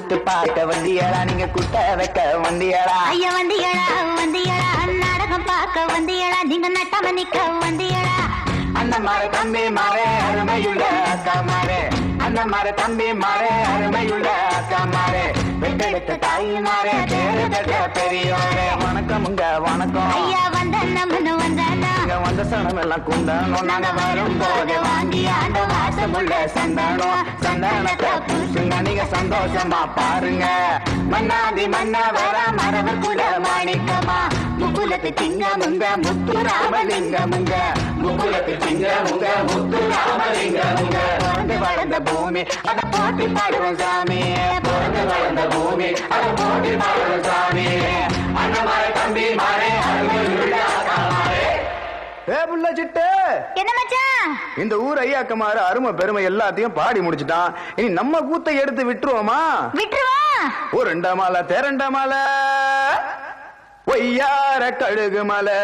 கூத்து பார்க்க வந்தியடா, நீங்க குட்ட வைக்க வந்தியடா. ஐயா வந்தியடா வந்தியடா, நாடகம் பார்க்க வந்தியடா, நீங்க நட்டாம நிக்க வந்தியடா. அண்ணன் மாற தம்பி மாறே அருமையுள்ள அக்கா மாறே, அண்ணன் மாற தம்பி மாறே அருமையுள்ள அக்கா மாறே, பெற்றெடுத்த தாய் மாறே பேரு பெற்ற பெரியோரே. வணக்கமுங்க வணக்கம் ஐயா வந்த நம்மனு வந்தானா, வந்த சனம் எல்லாம் குந்தணும், நாங்க வரும் போது வாங்கி ஆண்ட வாசமுள்ள சந்தனம், சந்தனத்தை பூசுங்க நீங்க சந்தோஷமா பாருங்க. மன்னாதி மன்ன வர மரவர் குல மாணிக்கமா, முகுலத்து திங்கமுங்க முத்து ராமலிங்கமுங்க, முகுலத்து திங்கமுங்க முத்து ராமலிங்கமுங்க. பிறந்து வளர்ந்த பூமி அத போட்டி பாடுவோம் சாமி, பிறந்து வளர்ந்த பூமி அத போட்டி பாடுவோம் சாமி. அண்ணமாரே தம்பி மாறே அருமையுள்ள அக்கா மாறே. ஏ புள்ள சிட்டு, என்ன மச்சான்? இந்த ஊர் ஐயாக்கமாறு அருமை பெருமை எல்லாத்தையும் பாடி முடிச்சுட்டான். இனி நம்ம கூத்தை எடுத்து விட்டுருவோமா? விட்டுருவா. ஒரு ரெண்டா மாலை தேரண்டா மாலை ஒய்யார கழுகு மலை,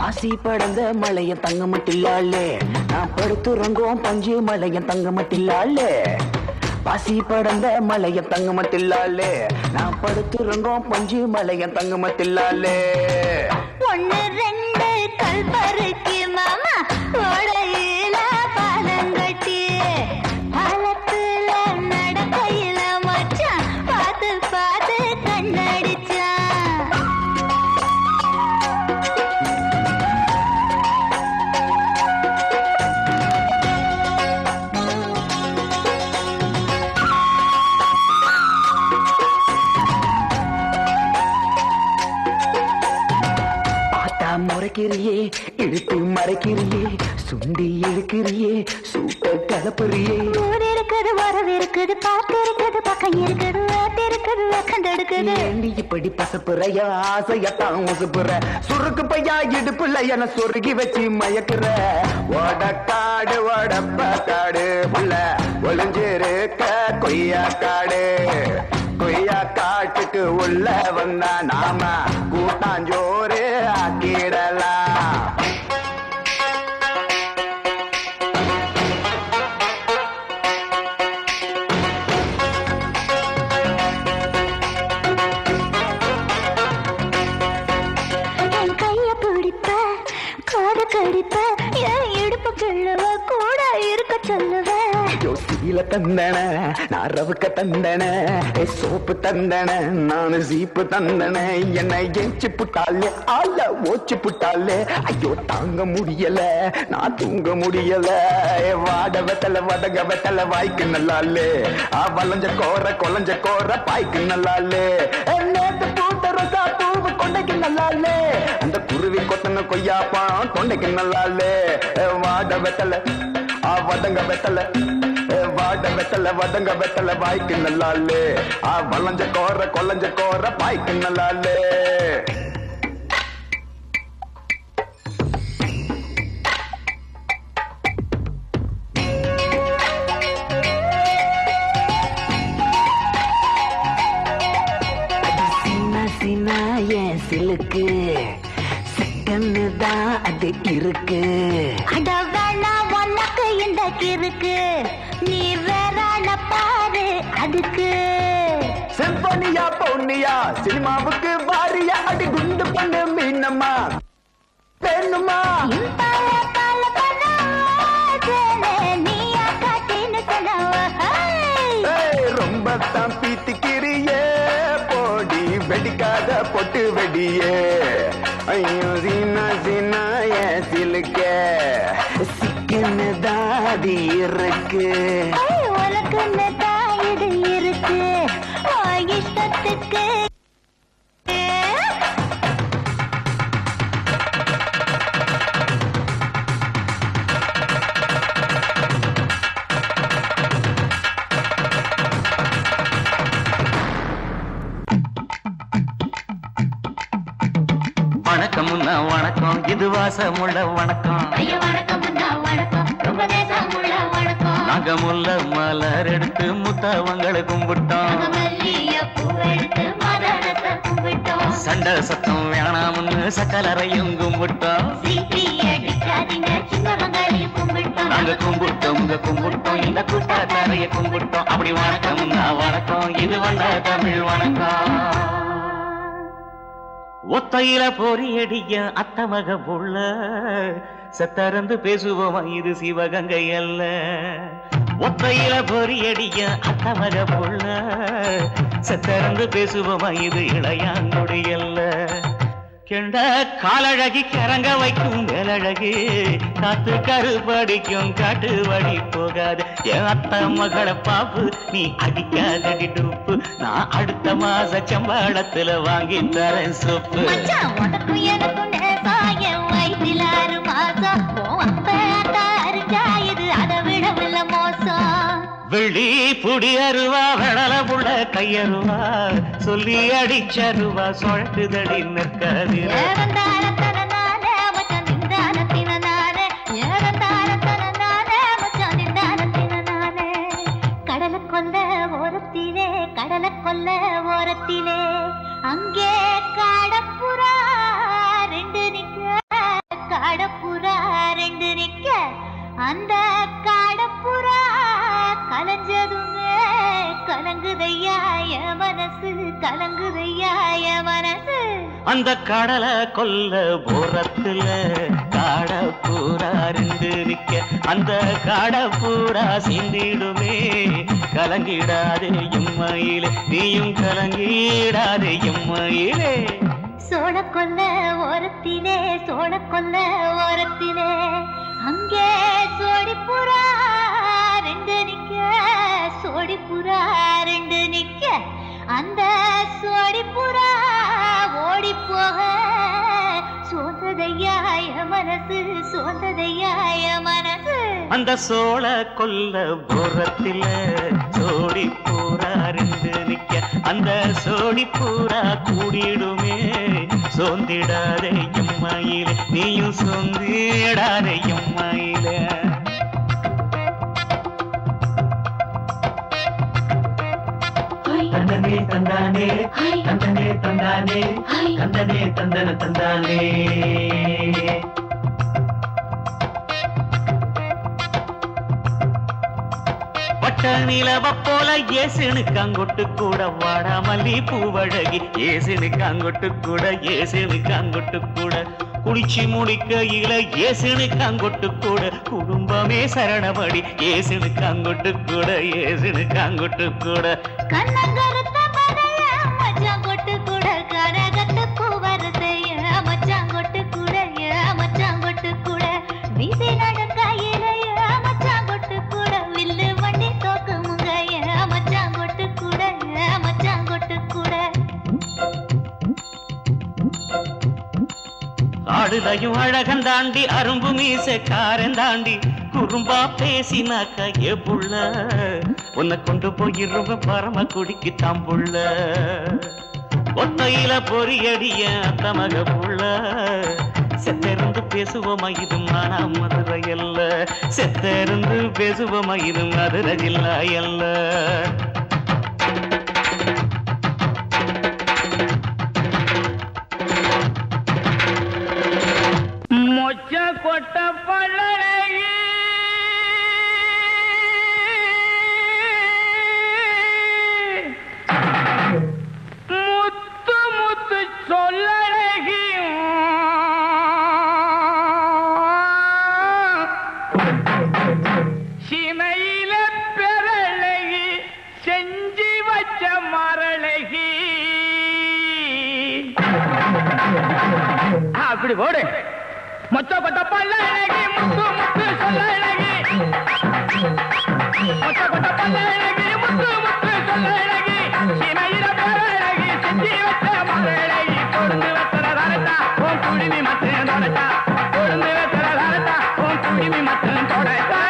ஆசி படந்த மலைய தங்க மட்டில்லாளே, நான் படுத்துறங்கும் பஞ்சு மலைய தங்க மட்டில்லாளே, பாசி படந்த மலைய தங்க மட்டில்லாளே, நான் படுத்துறங்கும் பஞ்சு மலைய தங்க மட்டில்லாளே. ஒன்னு ரெண்டு கல்பருக்கு மாமா ஓடையில பாலங்கட்டி, பாலத்துல நடக்கையில மச்சான் பார்த்து பார்த்து கண்ணடிச்சான். முறைக்கிறியே இழுத்து மறைக்கிறியே, சுண்டி இழுக்கிறியே சூட்ட கலப்புறியே. ஊர் இருக்குது வரவு இருக்குது, பாட்டு இருக்குது பக்கம் இருக்குது, வேட்டு இருக்குது கண்டெடுக்குது. ஏண்டி இப்படி பசப்புறையா ஆசையத்தான் உசுப்புற, சுருக்கு பையா இடுப்புல என சொருகி வச்சு மயக்குற. ஓடக்காடு ஓடப்பக்காடு உள்ள ஒளிஞ்சிருக்க கொய்யா காடு, கொய்யா காட்டுக்கு உள்ள வந்தா நாம கூட்டாஞ்சோறு ஆக்கிடலாம். என் கைய பிடிப்ப காது கடிப்ப, என் இடுப்பு கிள்ளுவ கூட இருக்க சொல்லுவ. சீல தந்தன நான் ரவுக்க தந்தன, சோப்பு தந்தன நான் சீப்பு தந்தன, என்னை எச்சு புட்டாலே ஆள ஓச்சு புட்டாலே, ஐயோ தாங்க முடியல நான் தூங்க முடியல. வாட வெத்தல வதங்க வெத்தல வாய்க்கு நல்லாலே, வளைஞ்ச கோர கொலைஞ்ச கோர பாய்க்கு நல்லாலே, நேத்து பூத்த ரோசா பூவு கொண்டைக்கு நல்லாலே, அந்த குருவி கொத்தன கொய்யாப்பான் தொண்டைக்கு நல்லாலே. வாட வெத்தல வதங்க வெத்தல, வாட வெத்தல வதங்க வெத்தல வாய்க்கு நல்லாலே, வளைஞ்ச கோர கொலைஞ்ச கோர பாய்க்கு நல்லாலே. சின்ன என் சிலுக்கு சிக்கன்னு தான் அது இருக்கு. அட வேணா உனக்கு இந்த கிறுக்கு, நீ வேறான பாரு அதுக்கு. சிம்பனியா பொன்னியா சினிமாவுக்கு வாரியா, அடி குண்டு பண்ணு மீனம்மா வேணுமா? இம்பால பால பண்ணாதே, நீயா காட்டின்னு சொன்னவ. ரொம்ப தான் பீத்திக்கிறியே போடி, வெடிக்காத பொட்டு வெடியே. ஐயோ சீனா சீனா என் சிலுக்க சிக்கன்னு தாதி இருக்கு. உனக்குன்னு தான் இது இருக்கு, இஷ்டத்துக்கு. வணக்கம் வணக்கம், இது வாசமுள்ள வணக்கம். நாங்க முல்ல மலர் எடுத்து முத்தவங்களை கும்பிட்டோம். சண்டை சத்தம் வேணாம்னு சக்கலரையும் கும்பிட்டோம். நாங்க கும்பிட்டோம் இந்த கூட்டா தரைய கும்பிட்டோம். அப்படி வணக்கம் வணக்கம், இது வந்த தமிழ் வணக்கம். ஒத்தையில பொறியடிய அத்தமக புள்ள செத்தறந்து பேசுவோமா இது சிவகங்கை அல்ல. ஒத்தையில பொறியடிய அத்தமக புள்ள செத்தறந்து பேசுவோமா இது இளையாங்குடி அல்ல. கெண்ட காலழகி கிறங்க வைக்கும் மேலழகு காத்து கருப்படிக்கும் காட்டு வழி போகாது. என் அத்த மகளை பாப்பு நீ அடிக்காதடி டூப்பு. நான் அடுத்த மாச சம்பளத்துல வாங்கி தரேன் சொப்பு. உனக்கும் எனக்கும் நேசாயம் வயசில் 6 மாசம். இது அதை விடவில்ல மோசம். வெள்ளி புடி அருவா வெடல புள்ள கையருவா சொல்லி அடிச்சருவா சொழக்குதடி நிற்காது. கடலை கொல்ல ஓரத்திலே கடலை கொல்ல ஓரத்திலே அங்கே காடப்புறா 2 நிக்க காடப்புறா 2 நிக்க அந்த காடப்புறா கலஞ்சதுமே கலங்குதையாய மனசு கலங்குதையாய மனசு. அந்த கடலை கொல்ல போரத்துல காடப்பூரா 2 நிக்க அந்த காடப்பூரா சிந்திடுமே கலங்கிடாதே எம்மையிலே நீயும் கலங்கிடாதே எம்மையிலே. சோழ கொல்ல ஓரத்திலே சோழ கொல்ல ஓரத்திலே அங்கே சோடிப்புறா 2 நிக்க சோடிப்புறா 2 நிக்க அந்த சோடிப்புறா ஓடி போக சோந்ததையாய மனசு சோந்ததையாய மனசு. அந்த சோழ கொல்ல போரத்தில சோடி பூரா 2 நிக்க அந்த சோடி பூரா கூடிடுமே சோந்திடாதே எம்மையிலே நீயும் சோந்திடாதே எம்மையிலே. தந்தனே தந்தானே தந்தனே தந்தானே தந்தனே தந்தன தந்தானே. பட்ட நிலவ போல ஏசுனுக்கு அங்கொட்டு கூட வாடாமல்லி பூவழகி ஏசுனுக்கு அங்கொட்டு கூட ஏசுனுக்கு அங்கொட்டு கூட குளிச்சு முடிக்கையில ஏசுனுக்கு அங்கொட்டு கூட குடும்பமே சரணபடி ஏசுனுக்கு அங்கொட்டு கூட ஏசுனுக்கு அங்கொட்டு கூட. கண்ணங்கருத்த மலைய மச்சாங்கொட்டு கூட கரகத்து பூவரத்தைய மச்சாங்கொட்டு கூட மச்சாங்கொட்டு கூட வீசி நடக்கையிலைய மச்சாங்கொட்டு கூட வில்லு வண்டி தோக்குமுங்க மச்சாங்கொட்டு கூட மச்சாங்கொட்டு கூட. ஆடுதையும் அழகன் தாண்டி அரும்பு மீசக்காரன் தாண்டி குறும்பா பேசினாக்க ஏ புள்ள உன்னை கொண்டு போயிருவ பரம குடிக்கு தாம்புள்ள. ஒத்தையில பொறியடிய அத்தமக புள்ள செத்தருந்து பேசுவோமா இது மானா மதுரை அல்ல. செத்தருந்து பேசுவோமா இது மதுரை ஜில்லா அல்ல. மொச்ச கொட்ட பழகி முத்து முத்து சொல்லழகி சினையில பெறழகி செஞ்சி வச்ச மரழகி. அப்படி போடு. மொச்ச கொட்ட பழகி முத்து முத்து சொல்லழகி மொச்ச கொட்ட பழகி முத்து முத்து சொல்லழகி சினையில பெறழகி செஞ்சி வச்ச மரழகி. கொழுந்து வெத்தர தரட்டா உன் குடிமி மத்தேன் தொடட்டா கொழுந்து வெத்தர தரட்டா உன் குடிமி மத்தேன் தொடட்டா.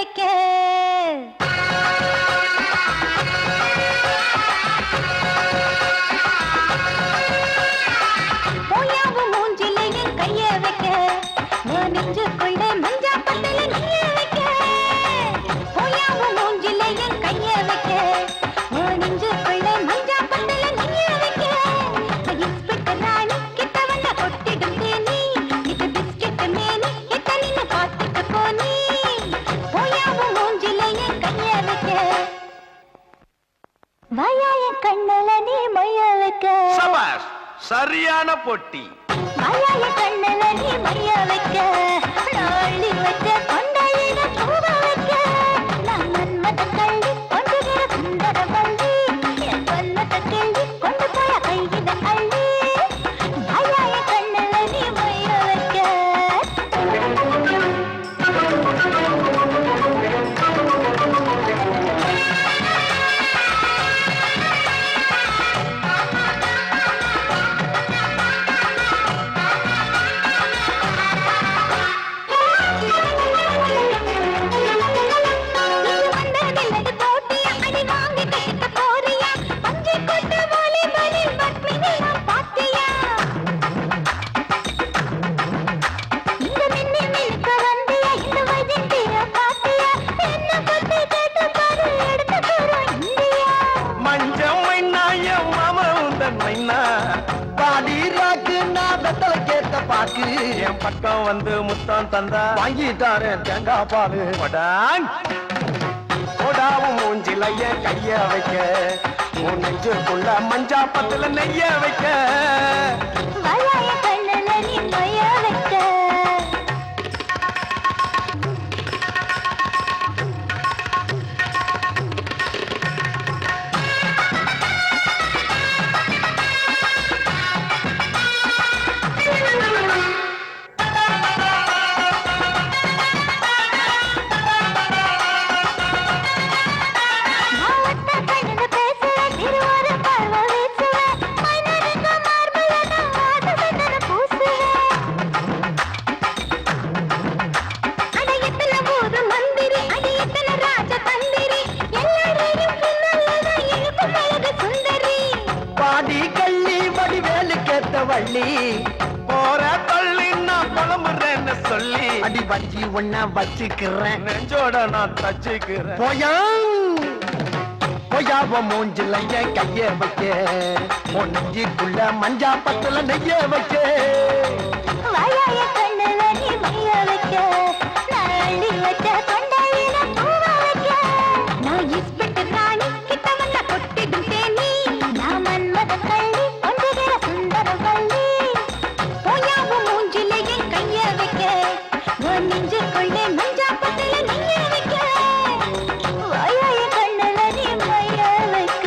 வைக்க போயாவும் மூஞ்சில என் கைய வைக்க நான் நெஞ்சுக்குள்ள மஞ்சா பந்தல நீய வைக்க போயாவும் மூஞ்சில என் கைய வைக்க நான் நெஞ்சுக்குள்ள மஞ்சா பந்தல நீய வைக்க இன்ஸ்பெக்டர் ராணி கிட்ட வந்த கொட்டிடும் தேனி இது பிஸ்கெட் மேனி கிட்ட நின்னு பார்த்துட்டு போனி போயாவும் மூஞ்சில என் கைய வைக்க வாயாய கண்ணல நீ மைய வைக்க சபாஷ் சரியான பொட்டி வாயாய கண்ணல நீ மைய வைக்க நாளி வச்ச கொண்டையில பூவ வைக்க நான் மன்மத கள்ளி கொண்டுகிற சுந்தர வள்ளி என் கொல்லத்த கிள்ளி கொண்டு போய கையில அள்ளி வாயாய கண்ணல நீ மைய வைக்க மஞ்சள் மைனா என் மாமா உந்தன் மைனா பாடி ராக்கு நான் வெத்தலை கேட்ட பாக்கு என் பக்கம் வந்து முத்தம் தந்தா வாங்கிட்டாரு தேங்காய் பாலு படாங் போடாவும் மூஞ்சில என் கைய வைக்க உன் நெஞ்சுக்குள்ள மஞ்சா பத்துல நெய்ய வைக்க வாயாய கண்ணல நீ மைய வைக்க மாவட்ட கண்ணுல பேசுவ திருவார பார்வை வீசுவ மனதுக்கு மார்புல நான் ஆசை பூசுவ அட எத்தனை ஊரு மந்திரி அடி எத்தனை ராஜ தந்திரி எல்லாரையும் பின்னல்லதான் இழுக்கும் அழகு சுந்தரி பாடி கள்ளி வடிவேலு கேட்ட வள்ளி போற தள்ளி நான் புலம்புறேன்னு சொல்லி அடி வஞ்சி ஒன்ன வச்சுக்கிறேன் நெஞ்சோட நான் தச்சுக்கிறேன் போயாவ மூஞ்சில என் கைய வைக்க உன் நெஞ்சுக்குள்ள மஞ்சா பத்துல நெய்ய வைக்க வாயாய கண்ணுல நீ மைய வைக்க நான் அள்ளி வச்ச கொண்டையில பூவ வைக்க நான் இன்ஸ்பெக்டர் ராணி கிட்ட வந்த கொட்டிடும் தேனி நான் மன்மத கள்ளி கொண்டுகிற சுந்தர வள்ளி போயாவும் மூஞ்சில என் கைய வைக்க நான் நெஞ்சுக்குள்ள மஞ்சா பத்துல நெய்ய வைக்க வாயாய கண்ணுல நீ மைய வைக்க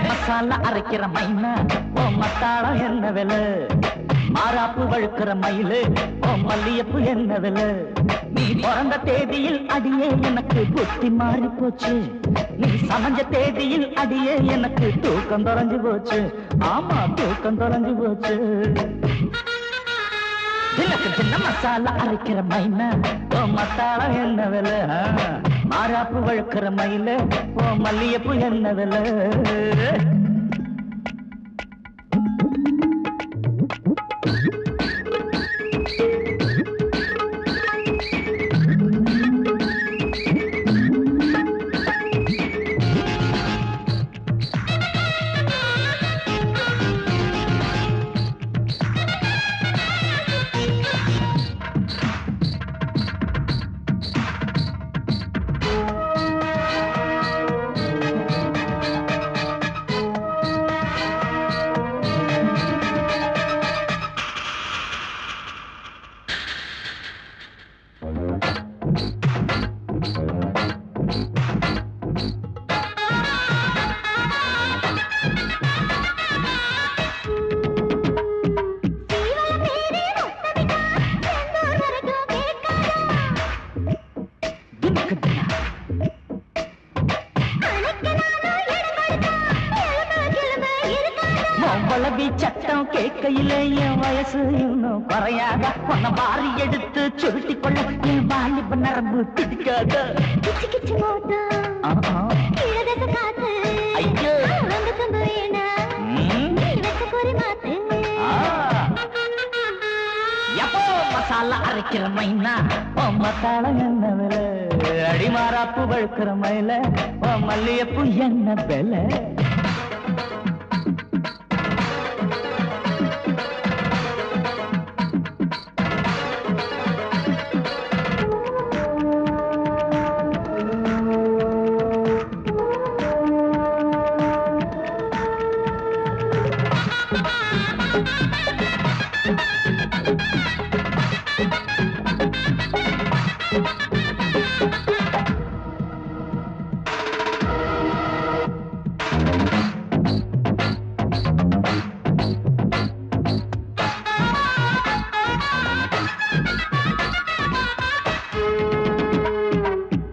மசாலா அரைக்கிற மைனா ஓ மத்தாளம் என்ன விலை மாறாப்பு வழுக்கிற மயிலு ஓ மல்லியப்பு என்ன விலை நீ பிறந்த தேதியில் அடியே எனக்கு புத்தி மாறி போச்சு நீ சமைஞ்ச தேதியில் அடியே எனக்கு தூக்கம் தொலைஞ்சு போச்சு ஆமா தூக்கம் தொலைஞ்சு போச்சு எனக்கு சின்ன மசாலா அரைக்கிற மைனா ஓ மத்தாளம் என்ன விலை மாறாப்பு வழுக்கிற மயிலு ஓ மல்லியப்பு என்ன விலை குழவி சட்டம் கேட்கையிலே என் வயசு இன்னும் குறையாத உன்னை வாரி எடுத்து சுருட்டி கொள்ள என் வாலிப நரம்பு பிடிக்காத கிச்சு கிச்சு மோட்டம் இழதக்க காத்து ஐயோ வந்து தந்து வேணா நீ வெச்ச குறி மாத்து எப்போ மசாலா அரைக்கிற மைனா மத்தாளம் என்ன விலை அடிமாராப்பு வழுக்கிற மயில மல்லியப்பு என்ன விலை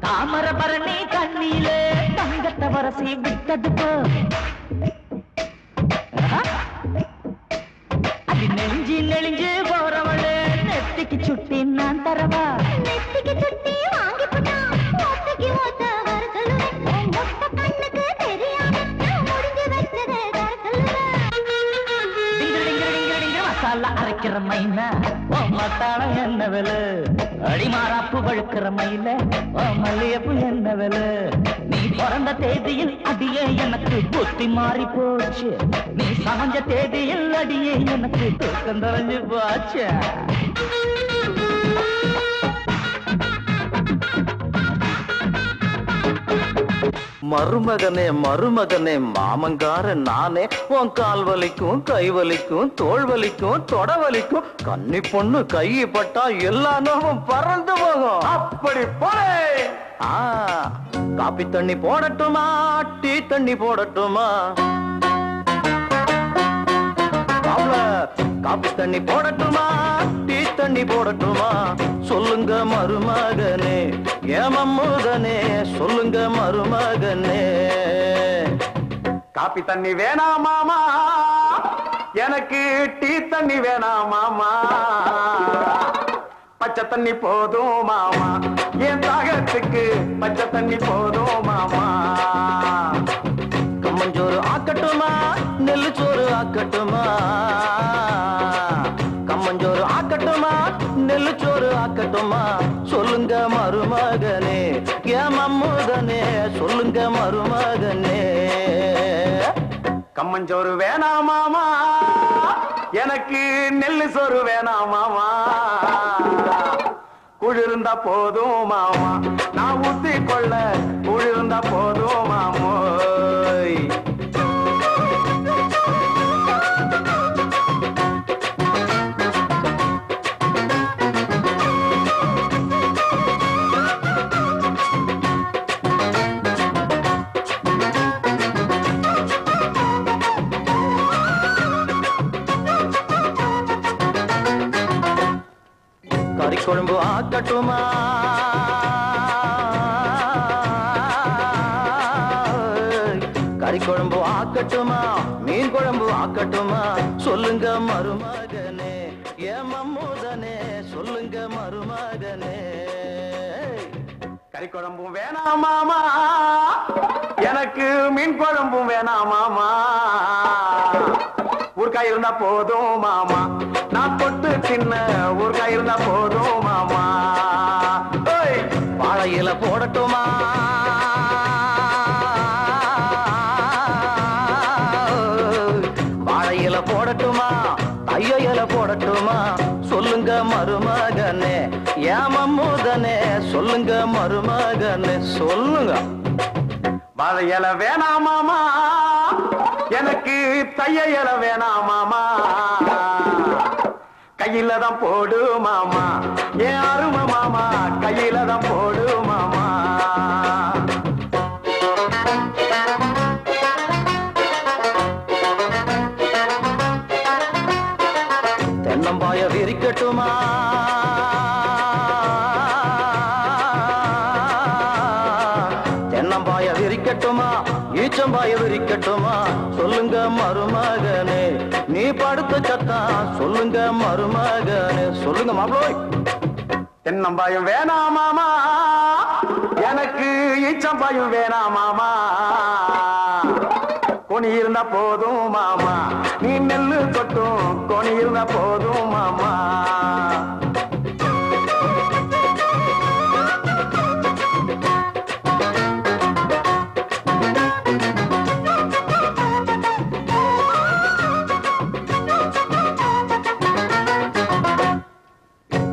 தாமரபரணி கண்ணிலே தங்கத்தை வரசி விட்டது போ அது நெளிஞ்சு நெளிஞ்சு போறவளே நெத்திக்கு சுட்டி நான் தரவா நெத்திக்கு சுட்டி வாங்கி போட்டா ஒத்தைக்கு ஒத்த வர சொல்லுவேன் மொத்த கண்ணுக்கு தெரியாம நான் முடிஞ்சு வச்சதே தர சொல்லுவேன் மசாலா அரைக்கிற மைனா மத்தாளம் என்ன விலை அடிமாராப்பு வழுக்கிற மயில மல்லியப்பு என்ன விலை நீ பிறந்த தேதியில் அடியே எனக்கு புத்தி மாறி போச்சு நீ சமைஞ்ச தேதியில் அடியே எனக்கு தூக்கம் தொலைஞ்சு போச்சு மருமகனே மருமகனே மாமங்கார நானே உன் கால் வலிக்கும் கை வலிக்கும் தோள் வலிக்கும் தொட வலிக்கும் கன்னி பொண்ணு கை பட்டா எல்லா நோவும் பறந்து போகும் அப்படி போலே காப்பி தண்ணி போடட்டுமா டீ தண்ணி போடட்டுமா காப்பி தண்ணி போடட்டுமா டீ தண்ணி போடட்டுமா சொல்லுங்க மருமகனே ஏமம்முதனே சொல்லுங்க மருமகனே காப்பி தண்ணி வேணாம் மாமா எனக்கு டீ தண்ணி வேணாம் மாமா பச்சை தண்ணி போதும் மாமா என் தாகத்துக்கு பச்சை தண்ணி போதும் மாமா கம்மஞ்சோறு ஆக்கட்டுமா நெல்லு சோறு ஆக்கட்டுமா கம்மஞ்சோறு ஆக்கட்டுமா நெல்லு சோறு ஆக்கட்டுமா சொல்லுங்க மருமகனே ஏமம்முதனே சொல்லுங்க மருமகனே கம்மஞ்சோறு வேணாம் மாமா எனக்கு நெல்லு சோறு வேணாம் மாமா குளிர்ந்தா போதும் மாமா நான் ஊத்தி கொள்ள குளிர்ந்தா போதும் மாமோய் கறிக்குழம்பு ஆக்கட்டுமா கறிக்குழம்பு ஆக்கட்டுமா மீன் குழம்பு ஆக்கட்டுமா சொல்லுங்க மருமகனே ஏமம்முதனே சொல்லுங்க மருமகனே கறி குழம்பும் வேணாம் மாமா எனக்கு மீன் குழம்பும் வேணாம் மாமா ஊர்காய் இருந்தா போதும் மாமா நான் தொட்டு சின்ன ஊர்காய் இருந்தா போதும் மாமா வாழையில போடட்டுமா வாழையில போடட்டுமா ஐயையில போடட்டுமா சொல்லுங்க மருமகனே ஏமம்முதனே சொல்லுங்க மருமகனே சொல்லுங்க வாழை இலை வேணாம் மாமா எனக்கு தைய இலை வேணாம் மாமா கையில தான் போடு மாமா ஏன் அருமை மாமா கையில தான் போடு மாமா தென்னம்பாய விரிக்கட்டுமா தென்னம்பாய விரிக்கட்டும் விரிக்கட்டுமா ஈச்சம்பாய விரிக்கட்டுமா சொல்லுங்க மருமகனே நீ படுத்த சத்தம் சொல்லுங்க மருமகனே சொல்லுங்க மாப்ளோய் தென்னம்பாயும் வேணாம் மாமா எனக்கு ஈச்சம்பாயும் வேணாம் மாமா கொனி இருந்தா போதும் மாமா நீ நெல்லு கொட்டும் கொனி இருந்தா போதும் மாமா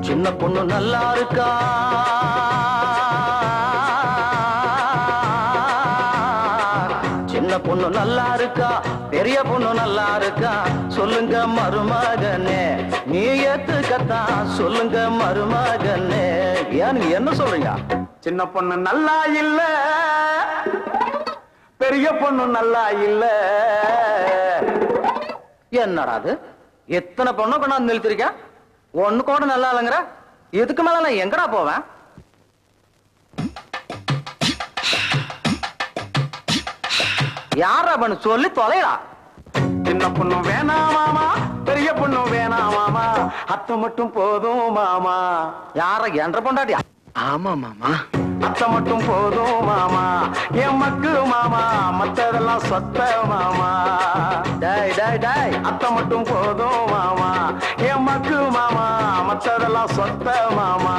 சின்ன பொண்ணு நல்லா இருக்கா சின்ன பொண்ணு நல்லா இருக்கா பெரிய பொண்ணு நல்லா இருக்கா சொல்லுங்க மருமகனே நீ ஏத்துக்கத்தான் சொல்லுங்க மருமகனே ஏன் நீங்க என்ன சொல்றீங்க சின்ன பொண்ணு நல்லா இல்ல பெரிய பொண்ணு நல்லா இல்ல என்னடா அது எத்தனை பொண்ணை கொண்டாந்து நிறுத்திருக்கேன் ஒண்ணு கூட நல்லா இல்லைங்கிற இதுக்கு மேல நான் எங்கடா போவேன் யாரா பண்ணு சொல்லி தொலைடா சின்ன பொண்ணு வேணாம் மாமா பெரிய பொண்ணு வேணாம் மாமா அத்தை மட்டும் போதும் மாமா யார என்ற பொண்டாட்டியா ஆமா மாமா அத்தை மட்டும் போதும் மாமா என் மக்கு மாமா மத்ததெல்லாம் சொத்த மாமா டேய் டேய் டேய் அத்தை மட்டும் போதும் மாமா என் மக்கு மாமா மத்ததெல்லாம் சொத்த மாமா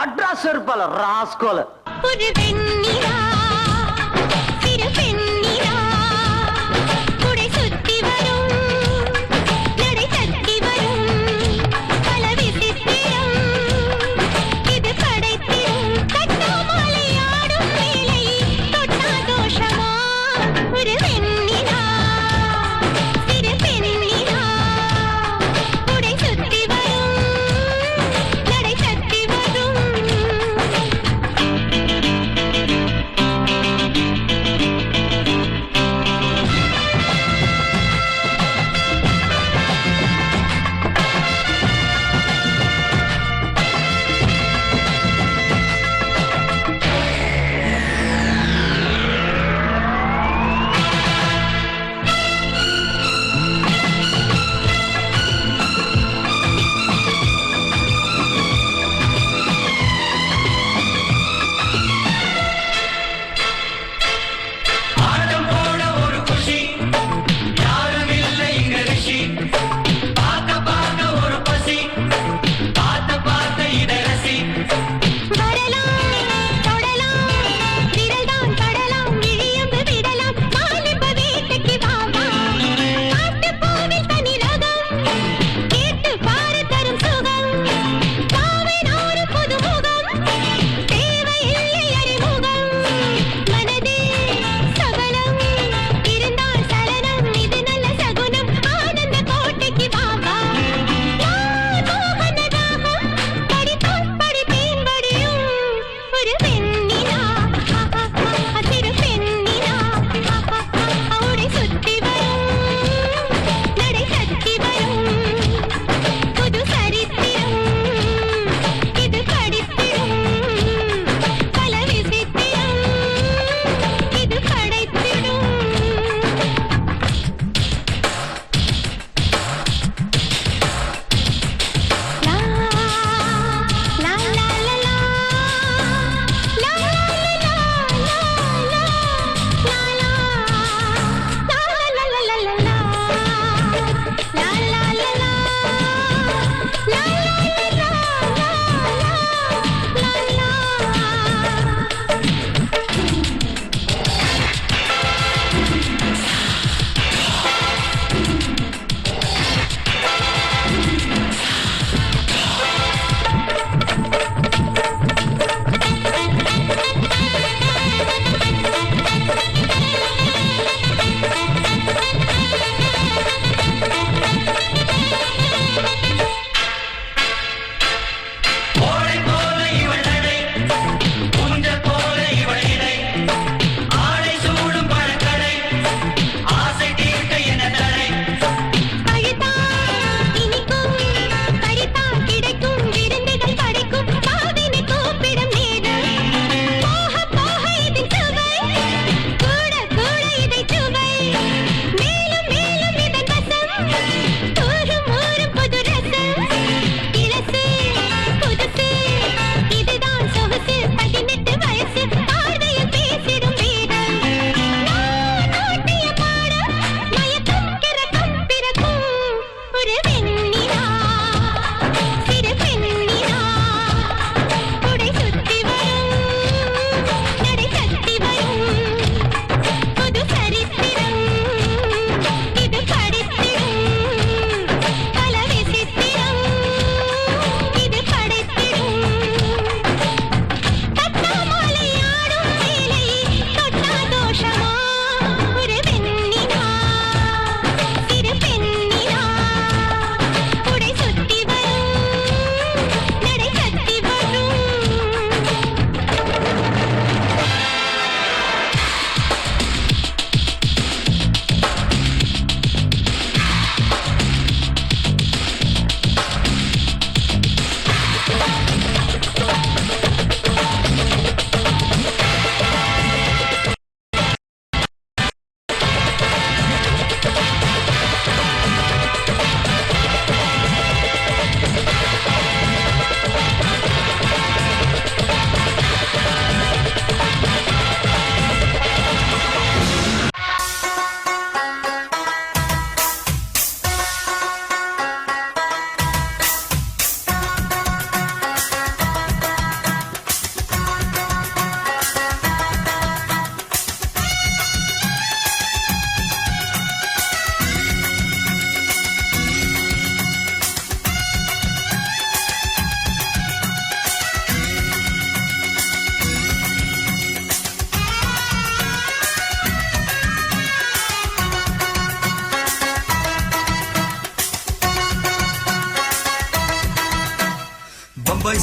அட்ரஸ் இருப்பல ராஸ்கோல ஒரு வெண்ணிலா சிறு பெண்ணிலா குடை சுத்தி வரும் நடை தத்தி வரும் பல விசித்திரம் இது படைத்திடும் கட்டாமலை ஆடும் வேலை தொட்டா தோஷமா ஒரு வெண்ணிலா சிறு பெண்ணிலா குடை சுத்தி வரும் நடை தத்தி வரும்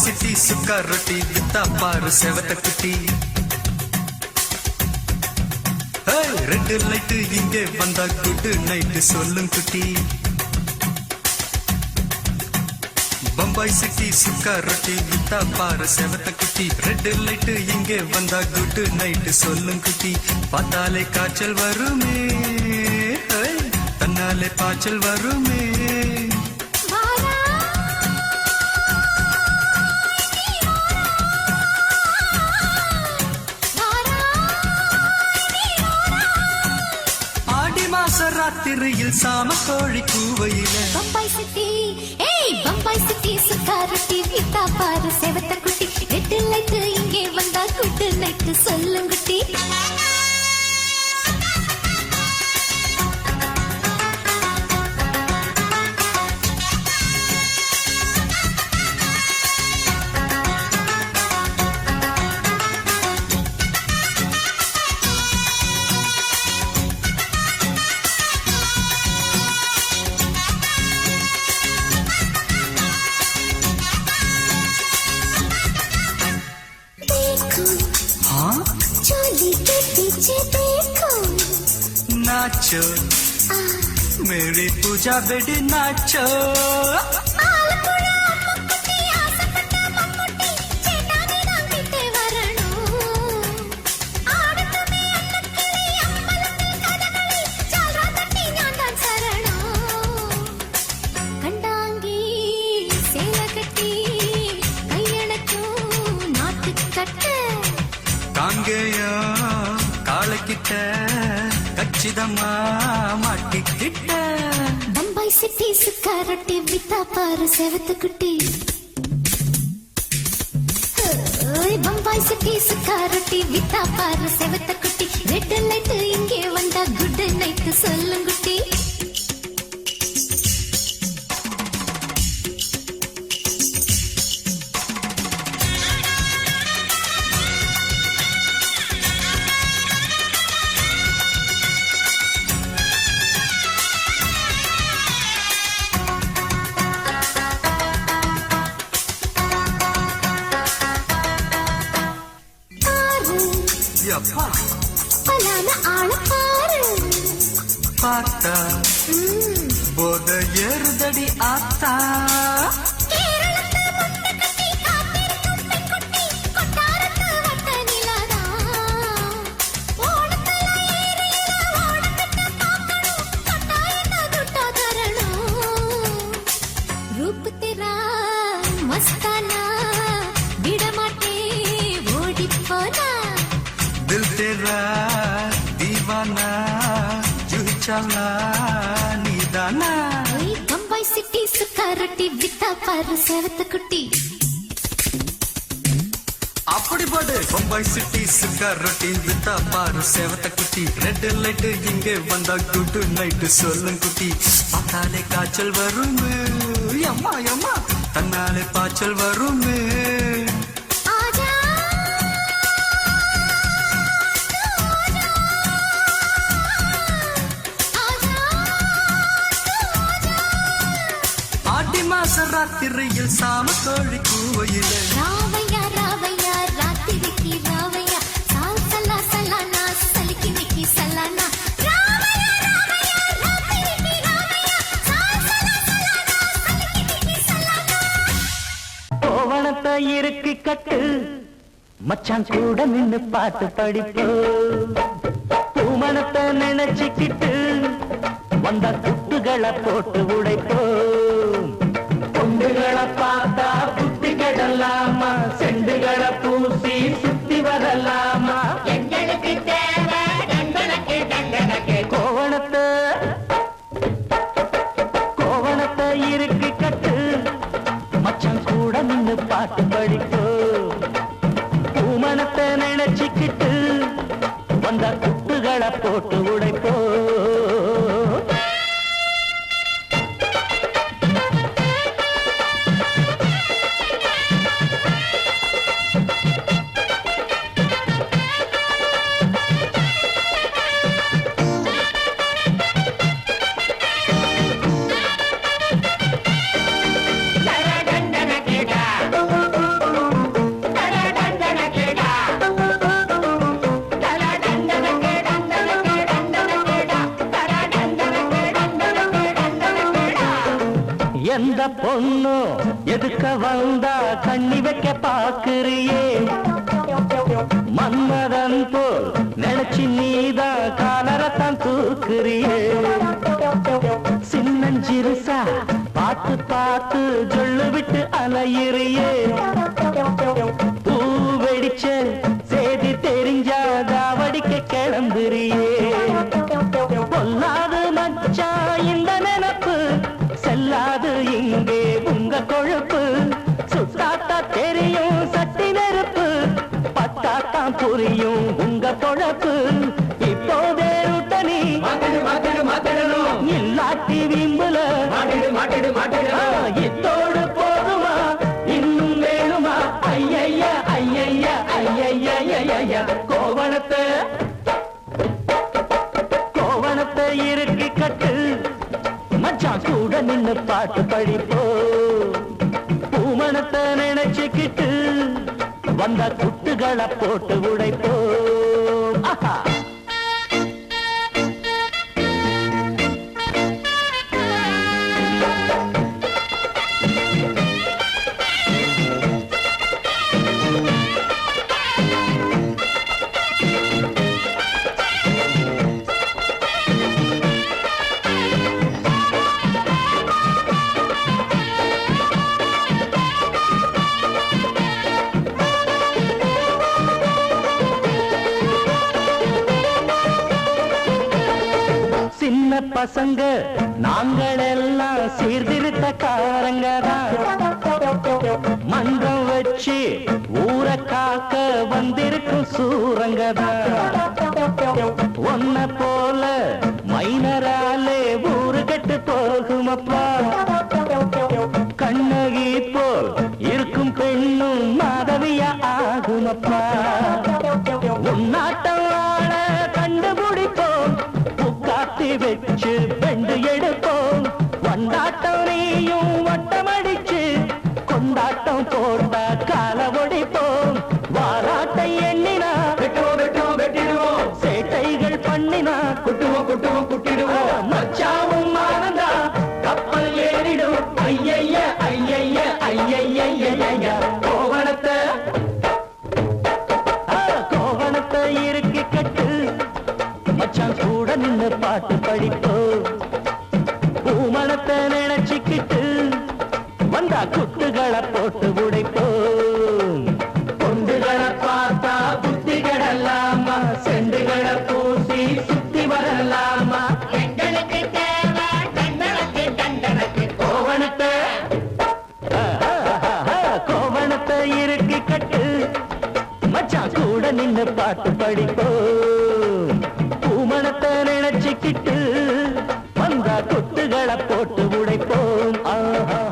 சிட்டி சுக்கா ரொட்டி வித்தா பாரு செவத்த குட்டி. ரெண்டு லைட்டு இங்கே வந்தா குட் நைட்டு சொல்லும் குட்டி. பம்பாய் சிட்டி சுக்கா ரொட்டி வித்தா பாரு செவத்த குட்டி. ரெட் லைட்டு இங்கே வந்தா குட் நைட்டு சொல்லும் குட்டி. பார்த்தாலே காய்ச்சல் வருமே, தன்னாலே பாய்ச்சல் வருமே. ஆடி மாச ராத்திரியில் சாம கோழி கூவையில பம்பாய் சிட்டி, ஏய் பம்பாய் சிட்டி சுக்கா ரொட்டி வித்தா பாரு செவத்த குட்டி. ரெட் லைட் இங்கே வந்தா குட் நைட் சொல்லும் குட்டி. नाचो मेरी पूजा बेटी नाचो. காங்கேயா காலக்கிட்ட கச்சிதமா மாட்டிக்கிட்ட. பம்பாய் சிட்டி சுக்கா ரொட்டி வித்தா பாரு செவத்த குட்டி. பம்பாய் சிட்டி சுக்கா ரொட்டி வித்தா பாரு செவத்த குட்டி. ரெட் லைட் இங்கே வந்தா குட் நைட் சொல்லும் குட்டி. பார்த்தா போத ஏறுதடி ஆத்தா. रूप तेरा मस्ताना बिड़माटे ओडी पोना. दिल तेरा दीवाना जूही चला नीदाना. बम्बई सिटी सुक्का रोटी वित्ता पारू सेवत कुटी. அப்படி போடு பம்பாய் சிட்டி சுக்கா ரொட்டி வித்தா பாரு செவத்த குட்டி. ரெட் லைட் இங்கே வந்தா குட் நைட்டு சொல்லும் குட்டி. பார்த்தாலே காய்ச்சல் வருமே, அம்மா அம்மா தன்னாலே பாய்ச்சல் வருமே. ஆடி மாச ராத்திரியில் சாம கோழி கூவையில ராவையா ராவையா ராத்திரிக்கு ராவையா சால் சலா சலானா சலிக்கி நிக்கி சலானா. ராவையா ராவையா ராத்திரிக்கு ராவையா சால் சலா சலானா சலிக்கி நிக்கி சலானா. கோவணத்தை இருக்கு கட்டு மச்சான் கூட நின்னு பாட்டு படிப்போ. பூமணத்தை நினைச்சுக்கிட்டு வந்த குட்டுகளை போட்டு உடைப்போ. பொண்டுகளை பார்த்தா புத்தி கெடலாமா, செண்டுகளை பூசி சுத்தி வரலாமா. எங்களுக்கு தேவை தண்டனக்கு தண்டனக்கு. கோவணத்தை இருக்கு கட்டு மச்சான் கூட நின்னு பாட்டு படிப்போ. பூமணத்தை நினைச்சுக்கிட்டு வந்த குட்டுகளை போட்டு உடைப்போ. எந்த பொண்ணு எதுக்க வந்தா கண்ணி வைக்க பாக்குறியே மன்மதன் போல் நினைச்சு நீதான் காலரத்தான் தூக்குறியே சின்னஞ்சிறுசா பார்த்து பார்த்து சொல்லு விட்டு அலையிறியே பூ வெடிச்ச செய்தி தெரிஞ்சா தாவடிக்க கிளம்புறியே பொல்லாது மச்சா இந்த நினப்பு செல்லாது இங்கே உங்க கொழுப்பு சுத்தாத்தா தெரியும் சட்டி நெருப்பு பத்தாத்தான் புரியும் உங்க பொழப்பு இப்போதே ருட்டனி இல்லாட்டி வீம்புல இத்தோடு போதுமா இன்னும் வேணுமா ஐயைய ஐயைய ஐயைய கோவணத்தை இறுக்கி கட்டு மச்சான் கூட நின்னு பாட்டு படிப்போ பூமணத்தை நினைச்சுக்கிட்டு வந்த குட்டுகளை போட்டு உடைப்போ ஆஹா பசங்க நாங்கள் எல்லாம் சீர்திருத்தக்காரங்க தான் மன்றம் வச்சு ஊரை காக்க வந்திருக்கும் சூரங்க தான் ஒன்ன போல மைனராலே ஊரு கட்டு போகுமப்பா கண்ணகி போல் இருக்கும் பெண்ணும் மாதவியா ஆகுமப்பா உன்னாட்டம் ஆள கண்டுபிடிப்போம் புக்காத்தி வச்சு பெண்டு எடுப்போம் வண்டாட்டம் நீயும் வட்டமடிச்சு கொண்டாட்டம் போட்ட கால ஒடிப்போம் வாராட்டை எண்ணினா வெட்டிடுவோம் சேட்டைகள் பண்ணினா குட்டிடுவோம் மச்சாவும் ஆனந்தா கப்பல் ஏறிடும் ஐயைய ஐயைய ஐயைய கோவணத்தை இறுக்கி கட்டு மச்சான் கூட நின்று பாட்டு படிப்போ பூமணத்தை நினைச்சுக்கிட்டு வந்தா குட்டுகளை போட்டு உடைப்போம் பொண்டுகளை பார்த்தா புத்திகளல்லாமா செண்டுகளை பூசி சுத்தி வரலாமா எங்களுக்கு தேவை தண்டனக்கு கோவணத்தை இறுக்கி கட்டு மச்சான் கூட நின்று பாட்டு படிப்போம் பூமணத்தை நினைச்சுக்கிட்டு வந்தா குட்டுகளை போட்டு உடைப்போம் ஆஹா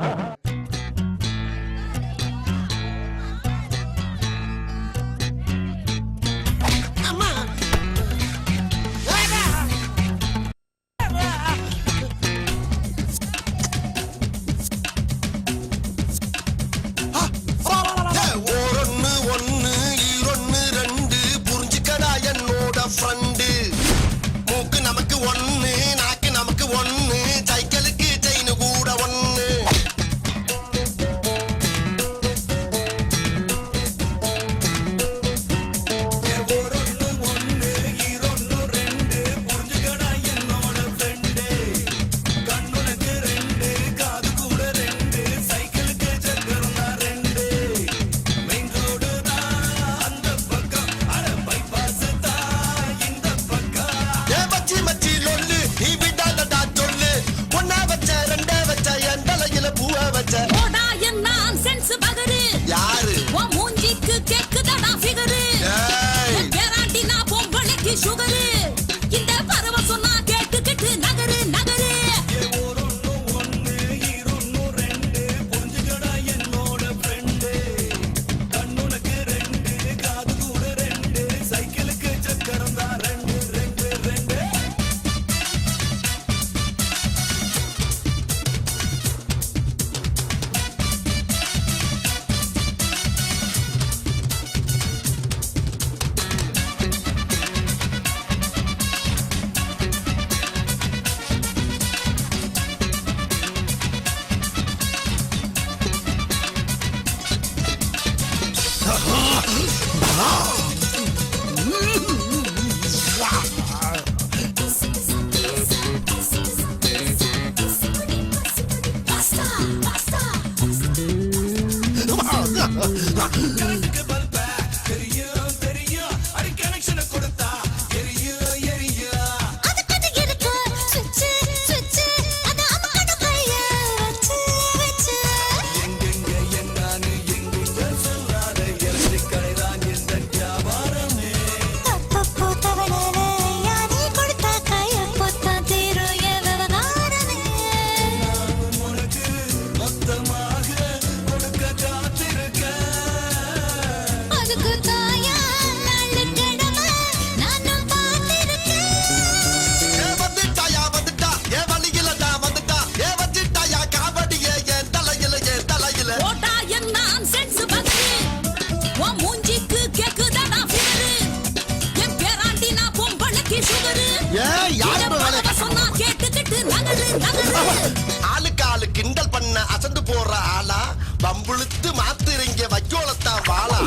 ஆளுக்கு ஆளு கிண்டல் பண்ண அசந்து போற ஆளா பம்புழுத்து மாத்திரங்க வைக்கோலத்தா வாழா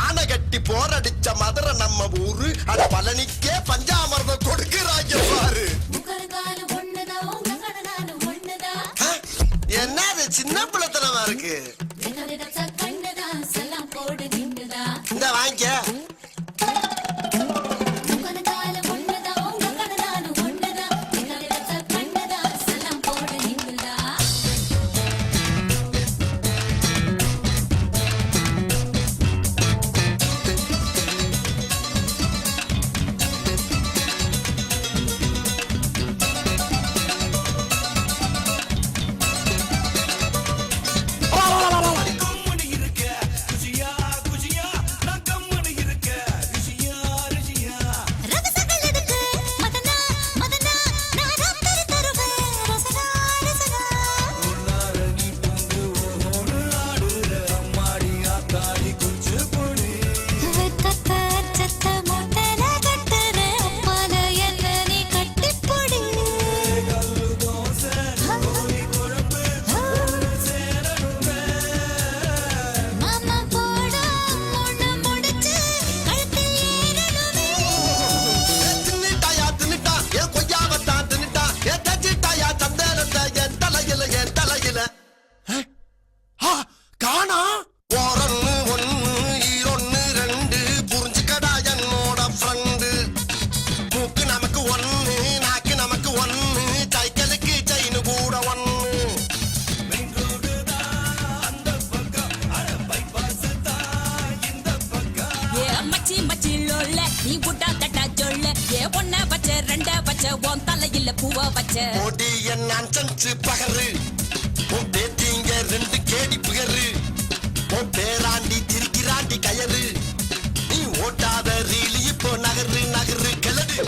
ஆனை கட்டி போரடிச்ச மதுரை நம்ம ஊரு அது பழனிக்கே பஞ்சாமிர்தம் கொடுக்கிறாங்க பாரு. என்னது சின்ன பிள்ளைத்தனமா இருக்கு. இந்த வாங்கிக்க. பகரு பேத்திங்க 2 கேடி புகரு பேராண்டி திரிக்கிறாண்டி கயறு நீ ஓட்டாத ரீலி இப்போ நகரு நகரு கிளடு.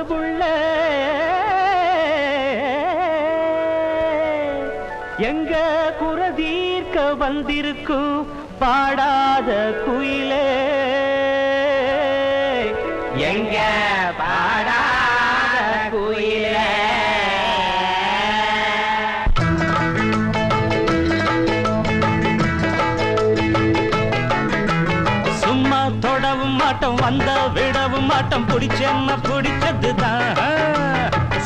புள்ள எங்க குறதீர்க்க வந்திருக்கும் பாடாத குயிலே எங்க பாடாத குயிலே சும்மா தொடவும் மாட்டோம் வந்த விடவும் மாட்டோம் பிடிச்சேன்னா பிடிச்சதுதான்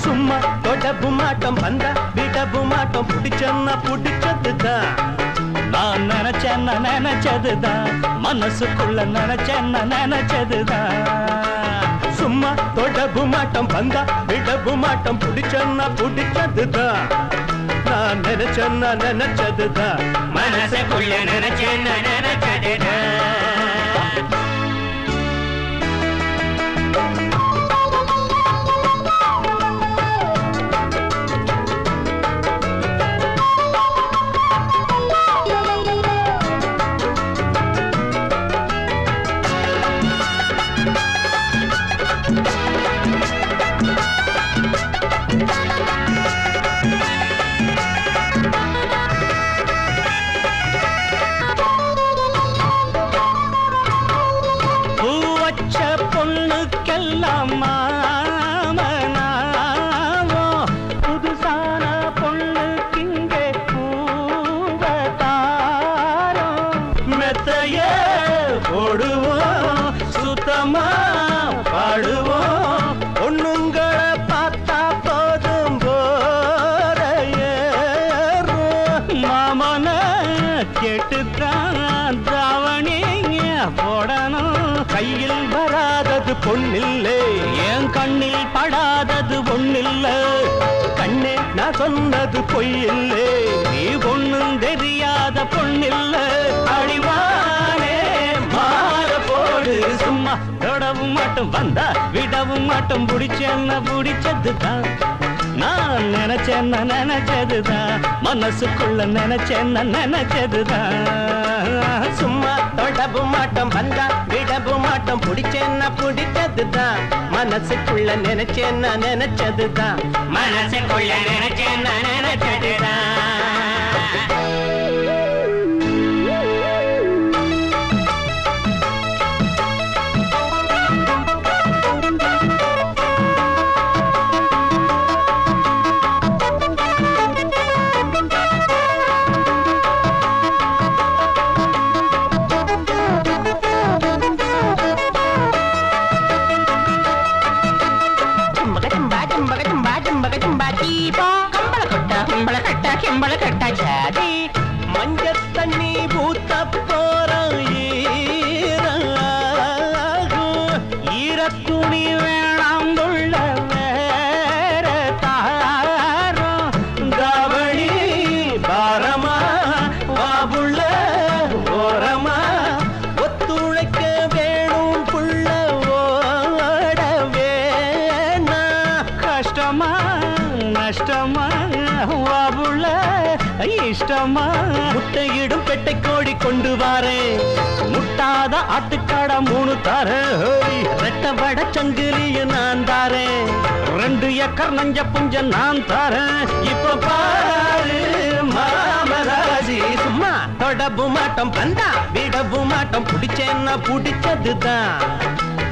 சும்மா தொடவும் மாட்டோம் வந்த விடவும் மாட்டோம் பிடிச்சேன்னா பிடிச்சதுதான் நான் நினைச்சேன்னா நினைச்சதுதான் மனசுக்குள்ள நினைச்சேன்னா நினைச்சதுதான் சும்மா தொடவும் மாட்டோம் வந்த விடவும் மாட்டோம் பிடிச்சேன்னா பிடிச்சதுதான் நான் நினைச்சேன்னா நினைச்சதுதான் மனசுக்குள்ள நினைச்சேன்னா நினைச்சதுதான் பொண்ணுக்கெல்லாம் மாமனாவோ புதுசான பொண்ணுக்கு இங்கே பூவதாரோ மெத்தைய போடுவோம் சுத்தமா பாடுவோம் பொண்ணுங்களை பார்த்தா போதும் போற மாமன கேட்டுத்தான் தாவணிங்க போடணும் கையில் வராதது பொண்ணில்லை என் கண்ணில் படாதது ஒண்ணில்ல கண்ணே நான் சொன்னது பொய்யில்லை நீ ஒண்ணும் தெரியாத பொண்ணில்ல அடிவானே மாற போடு சும்மா தொடவும் மாட்டோம் வந்தா விடவும் மாட்டோம் பிடிச்சேன்னா பிடிச்சதுதான் நான் நினைச்சேன்னா நினைச்சதுதான் மனசுக்குள்ள நினைச்சேன்னா நினைச்சதுதான் சும்மா தொடவும் மாட்டோம் வந்தா விடவும் மாட்டோம் பிடிச்சேன்னா பிடிச்சதுதான் மனசுக்குள்ள நினைச்சேன்னா நினைச்சதுதான் மனசுக்குள்ள நினைச்சேன்னா நினைச்சதுதான் மஞ்ச தண்ணி பூத்த போற ஈரத்துணி வேணாம் உள்ள வேற தாரம் தாவணி பாரமா வாபுள்ள ஓரமா ஒத்துழைக்க வேணும் புள்ள ஓட வேணா கஷ்டமா நஷ்டமா வாபுள்ள இஷ்டமா முட்டையிடும் பெட்டை கோழி கொண்டு வாரேன் முட்டாத ஆட்டுக்காட 3 தாரு ரெட்ட வட சங்கிலிய நான் தாரேன் 2 ஏக்கர் நஞ்ச புஞ்ச நான் தாரேன் இப்ப பாரு மாமராஜி சும்மா தொடவும் மாட்டோம் வந்தா விடவும் மாட்டோம் பிடிச்சேன்னா பிடிச்சதுதான்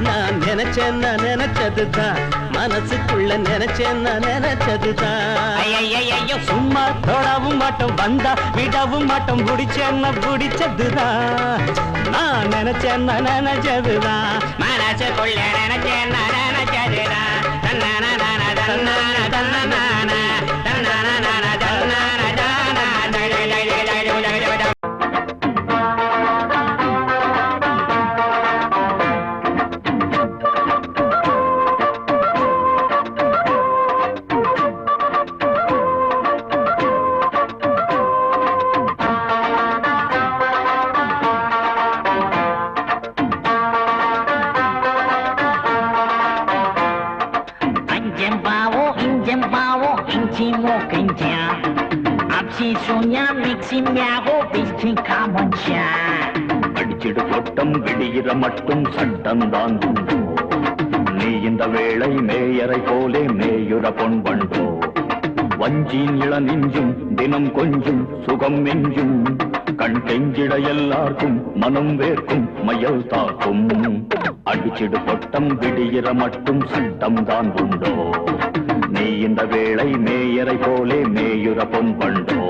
நான் நினைச்சேன்னா நினைச்சதுதான் மனசுக்குள்ள நினைச்சேன்னா நினைச்சதுதான் ஐயோ சும்மா தொடவும் மாட்டோம் வந்தா விடவும் மாட்டோம் பிடிச்சேன்னா பிடிச்சதுதான் நான் நினைச்சேன்னா நினைச்சதுதான் மனசுக்குள்ள நினைச்சேன்னா நினைச்சதுதான் தன்னான தன்னான தன்னான தன்னான அடிச்சிடு கொட்டம் விடுகிற மட்டும் சட்டம் தான் நீ இந்த வேளை மேயரை போலே மேயுற பொன் வண்டோ வஞ்சியின் இள நெஞ்சும் தினம் கொஞ்சும் சுகம் நெஞ்சும் கண் கெஞ்சிட எல்லாருக்கும் மனம் வேர்க்கும் மயல் தாக்கும் அடிச்சிடு பொட்டம் விடிகிற மட்டும் சட்டம் தான் உண்டோ நீ இந்த வேளை மேயரை போலே மேயுற பொன் வண்டோ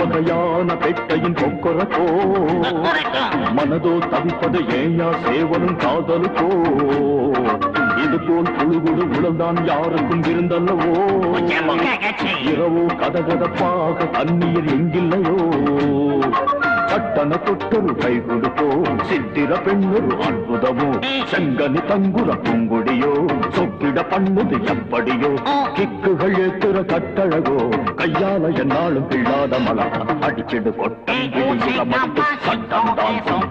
வகையான பெட்டையின் கொக்கரக்கோ மனதோ தவிப்பது ஏயா சேவனும் காதலுக்கோ இது போல் குழுகுடு உழந்தான் யாருக்கும் இருந்தல்லவோ இரவோ கதகதப்பாக தண்ணீர் எங்கில்லையோ கட்டண தொட்டொரு கை கொடுப்போ சித்திர பெண்ணொரு அற்புதமோ செங்கனி தங்குற பூங்குடியோ சொக்கிட பண்ணுது எப்படியோ கிக்குகள் ஏத்துற கட்டழகோ கையால என்னாலும் பிள்ளாத மலா அடிச்சிடு கொட்டம் சட்டம் தான்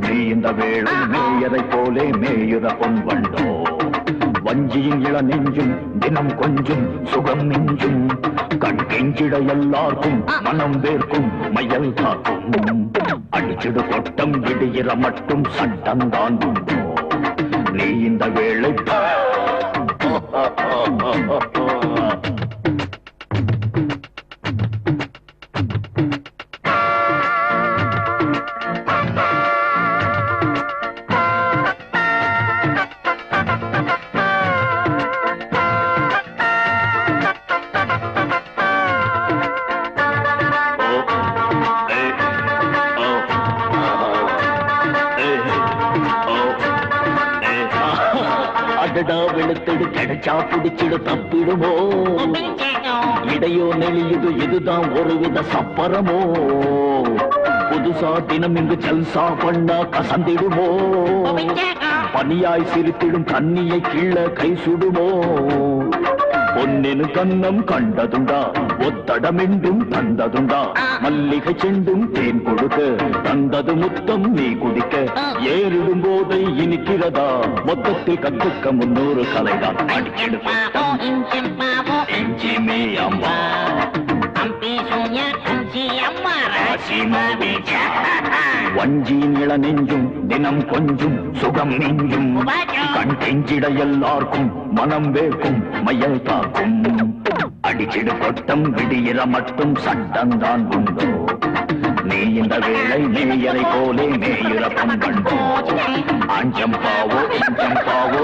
நீ இந்த வேளை மேயரை போலே மேயுற பொன் வண்டோ வஞ்சியின் இள நெஞ்சும் தினம் கொஞ்சும் சுகம் நெஞ்சும் கண் கெஞ்சிட எல்லாருக்கும் மனம் வேர்க்கும் மயல் காக்கும் அடிச்சிடு கொட்டம் விடுகிற மட்டும் சட்டம் தான் உண்டோ நீ இந்த வேளை வெளுத்தெடு கிடைச்சா பிடிச்சிடு தப்பிடுமோ இடையோ நெளியுது இதுதான் ஒருவித சப்பரமோ புதுசா தினம் இங்கு ஜல்சா பண்ணா கசந்திடுமோ பனியாய் சிரித்திடும் கண்ணியை கீழே கை சுடுமோ பொன்னெனு கண்ணம் கண்டதுண்டா ஒத்தடமெண்டும் தந்ததுண்டா மல்லிகை செண்டும் தேன் கொடுக்க தந்தது முத்தம் நீ குடிக்க ஏறிடும் போதை இனிக்கிறதா மொத்தத்தில் கத்துக்க 300 கலைதான் அடிச்சிடு இஞ்சிமே அம்மா வஞ்சியின் இள நெஞ்சும் தினம் கொஞ்சும் சுகம் நெஞ்சும் கண் கெஞ்சிட எல்லாருக்கும் மனம் வேர்க்கும் மயல் தாக்கும் அடிச்சிடு கொட்டம் விடிகிற மட்டும் சட்டம் தான் உண்டோ நீ இந்த வேளை மேயரை போலே மேயுற பொன் வண்டோ ஆஞ்சம் பாவோ இஞ்சம் பாவோ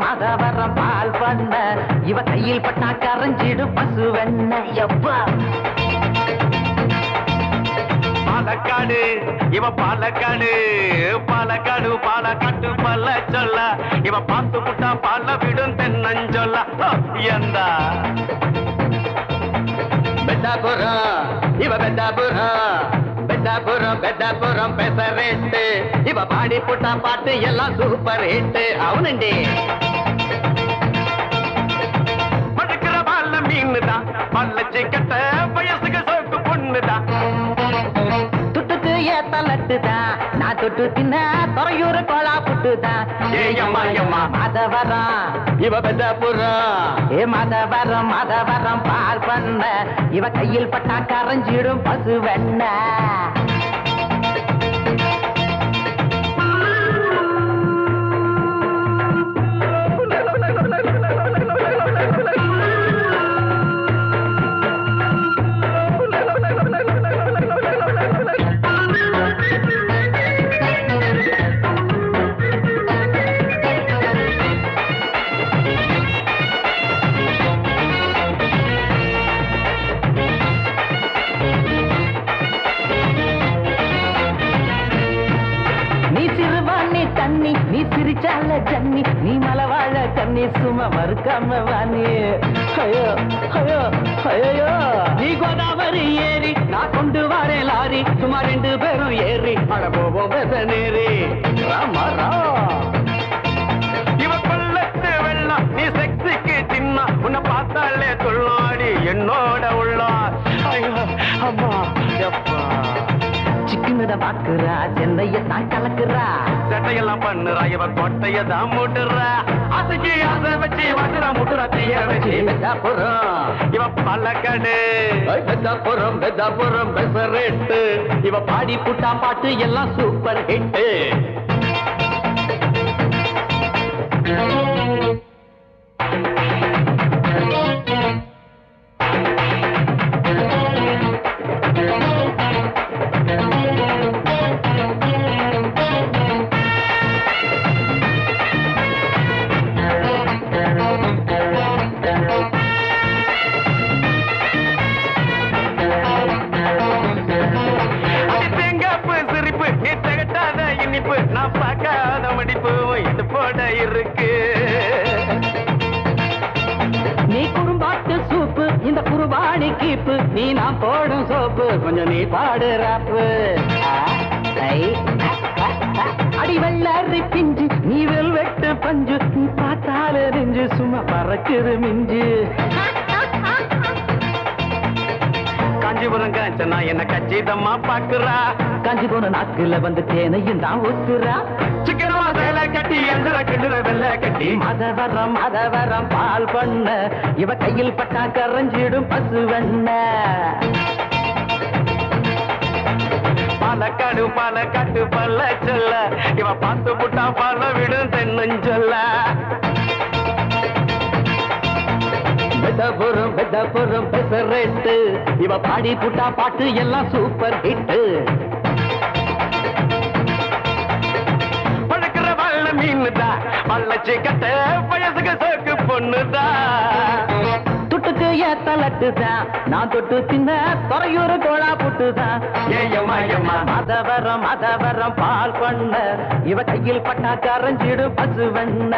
மதவரம் பால் பண்ண இவ கையில் பட்டா கரைஞ்சிடு பசுவென்ன எப்பா பாலக்காடு இவ பாலக்காடு பாலக்காடு பாலக்காட்டு பல்ல சொல்ல இவ பார்த்து புட்டா பால விடும் தென்னஞ்சொல்ல எந்த பெட்டாபுரம் இவ பெட்டாபுரம் பெசரேட்டு இவ பாடி புட்டா பாட்டு எல்லாம் சூப்பர் ஹிட் అవునండి மடுக்கிற பால்ல மீனுதான் பல்ல சிக்கட்ட வயசுக்கு சோக்கு பொண்ணுதான் துட்டுக்கு ஏத்த லட்டுதான் நான் தொட்டு தின்ன துறையூர் கோலா புட்டுதான் மதவரம் இவ பெட்டாபுரம் மதவரம் பால் பண்ண இவ கையில் பட்டா கரைஞ்சிடும் பசுவென்ன நீ சிறுவாணி தண்ணி நீ சிரிச்சால ஜன்னி நீ மலவாழ கண்ணி சும்மா மறுக்காம வாணி ஐயோ ஐயோ ஐயோ நீ கோதாவரி ஏறி நான் கொண்டு வரேன் லாரி சும்மா 2 பேரும் ஏறி அட போவோம் பெச நேரி ராமா இவ கொள்ளத்து வெள்ளம் நீ செக்ஸிக்கு சின்ன உன்னை பார்த்தாலே துள்ளாடி என்னோட உள்ளா ஐயோ அம்மா எப்பா சிக்கனத பாக்குறா சென்னைய தான் கலக்குறா சட்டையெல்லாம் பண்ணுறா இவ கொட்டைய தான் முட்டுறா அசைக்கு ஆசை வச்சு வாட்டுறா முட்டுறா தீய வச்சு இவ பல்லக்கடு பெதாபுரம் பெசரேட்டு இவ பாடி புட்டா பாட்டு எல்லாம் சூப்பர் ஹிட் நான் பார்க்காத மடிப்பு இது போட இருக்கு நீ குறும்பாட்டு சூப்பு இந்த குருபாணி கீப்பு நீ நான் போடும் சோப்பு கொஞ்சம் நீ பாடு ராப்பு அடி வெள்ளாரி பிஞ்சு நீ வெட்டு பஞ்சு நீ பார்த்தாலே நெஞ்சு சும்மா பறக்குது மிஞ்சு காஞ்சிபுரம் காஞ்சனா என்ன கச்சிதமா பாக்குறா காஞ்சி போன நாக்குல வந்து தேனையும் தான் ஊத்துறா சிக்கனமா சேலை கட்டி எந்திர கிண்டுற வெள்ளை கட்டி மதவரம் பால் பண்ண இவ கையில் பட்டா கரைஞ்சிடும் பசு வெண்ண பாலக்காட்டு பல்ல சொல்ல இவ பார்த்து புட்டா பால விடும் தென்னஞ்சொல்ல பெதாபுரம் பெசரேட்டு இவ பாடி புட்டா பாட்டு எல்லாம் சூப்பர் ஹிட் பழக்கிற வள்ள மீனுதா வள்ளச்சி கட்ட வயசுக்கு சோக்கு பொண்ணுதா துட்டுக்கு ஏத்தலட்டுதான் நான் தொட்டு தின்ன துறையூர் கோழா புட்டுதான் ஏயம்மா மதவரம் பால் பண்ண இவ கையில் பட்டா கரைஞ்சிடு பசு வெண்ண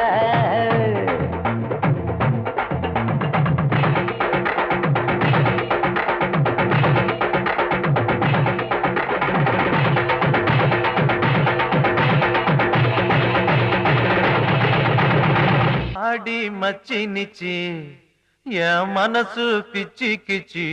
ஆடி மச்சி நிச்சி என் மனசு பிச்சி கிச்சி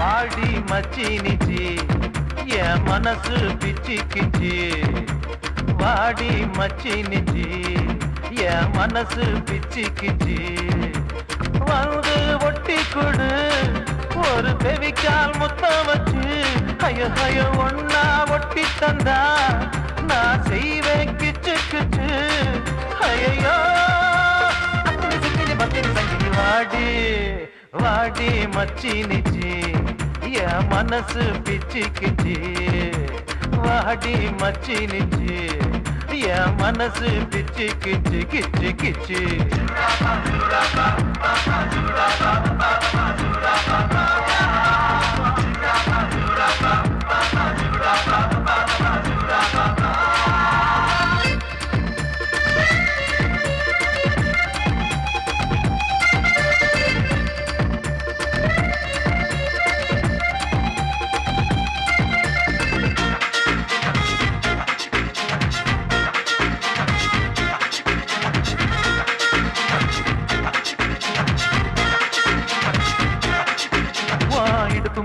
ஆடி மச்சி நிச்சி என் மனசு பிச்சி கிச்சி வாடி மச்சி நிச்சி என் மனசு பிச்சி கிச்சி வந்து ஒட்டி கொடு ஒரு பெவிக்கால் முத்தம் வச்சு ஐயோ ஒன்னா ஒட்டி தந்தா நான் செய்வேன் கிச்சு கிச்சு ஐயோ சங்கிலி வாடி வாடி மச்சி நிச்சி என் மனசு பிச்சி கிச்சி வாடி மச்சி நிச்சி என் மனசு பிச்சி கிச்சி கிச்சி கிச்சி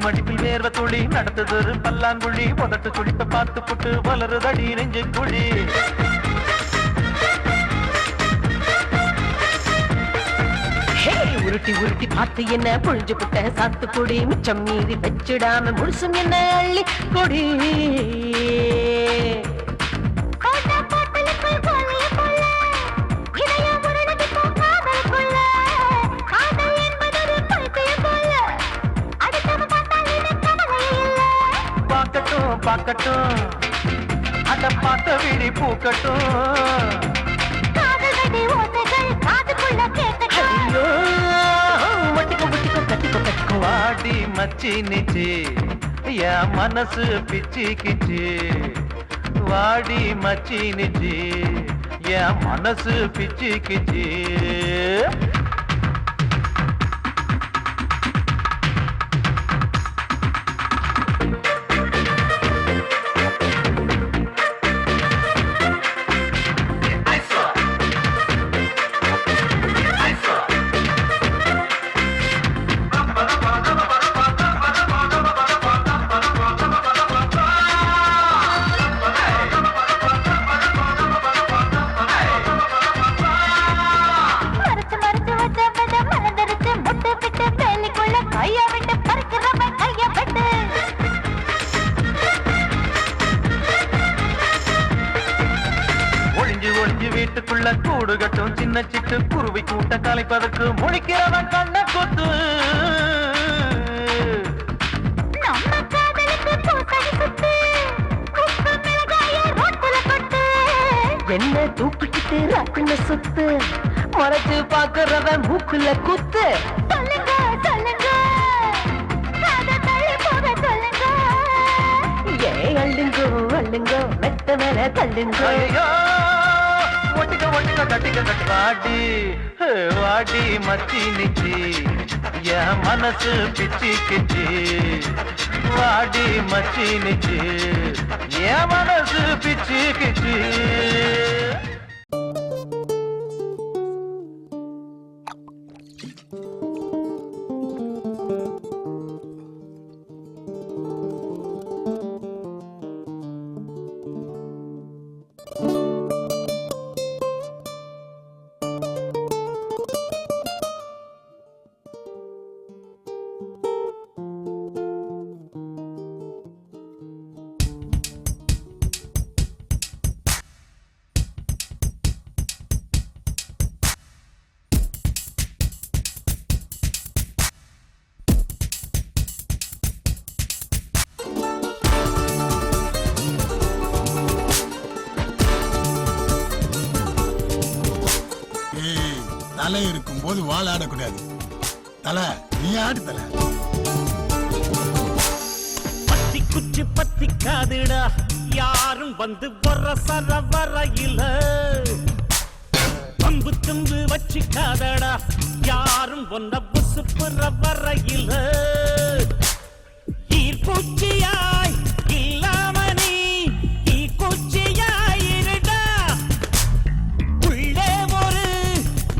மடிப்பில் வேர்வ துளி நடந்தது பல்லாங்குழி உதட்டு சுழித்த பார்த்து புட்டு வளருதடி நெஞ்சு குழி உருட்டி உருட்டி பார்த்து என்ன பொழிஞ்சு புட்ட சாத்து கொடி மிச்சம் மீறி வச்சிடாம முழுசும் என்ன அள்ளி கொடி பார்க்கட்டும் அத பார்த்த விழி பூக்கட்டும் காதல் வெடி ஓசைகள் காதுக்குள்ள கேட்கட்டும் ஐயோ ஒட்டிக்கோ ஒட்டிக்கோ கட்டிக்கோ கட்டிக்கோ வாடி மச்சி நிச்சி என் மனசு பிச்சிக்கிச்சு வாடி மச்சி நிச்சி என் மனசு பிச்சிக்கிச்சு மறைச்சு மறைச்சு வச்ச வித மலர்ந்துருச்சு முட்டு விட்டு வேலிக்குள்ள கைய விட்டு பறிக்கிறவன் கைய விட்டு ஒளிஞ்சு ஒளிஞ்சு வீட்டுக்குள்ள கூடு கட்டும் சின்ன சிட்டு குருவி கூட்ட கலைப்பதற்கு முழிக்கிறவன் கண்ண கொத்து நம்ம காதலுக்கு பூசணி சுத்து உப்பு மிளகாய ரோட்டுல கொட்டு என்ன தூக்கிக்கிட்டு ரத்தின சுத்து மறைச்சு பாக்குறவன் மூக்குல குத்து சொல்லுங்க சொல்லுங்க காத தள்ளி போக சொல்லுங்க ஏன் அள்ளுங்கோ அள்ளுங்கோ மெத்த மேல தள்ளுங்கோ ஐயோ ஒட்டிக்க ஒட்டிக்க கட்டிக்க கட்டி வாடி வாடி மச்சி நிச்சி என் மனசு பிச்சி கிச்சி வாடி மச்சி நிச்சி என் மனசு பிச்சி கிச்சி தலை இருக்கும் போது வாழ ஆடக்கூடாது. தலை நீ ஆடு தலை. பத்தி குச்சி பத்தி காதுடா யாரும் வந்து வர சர வரையில பம்பு தும்பு வச்சு காதடா யாரும் ஒன்ன புசு புற வரையில ஈர்ப்பூச்சியாய் இல்லாம நீ ஈக்குச்சியாய் இருடா உள்ளே ஒரு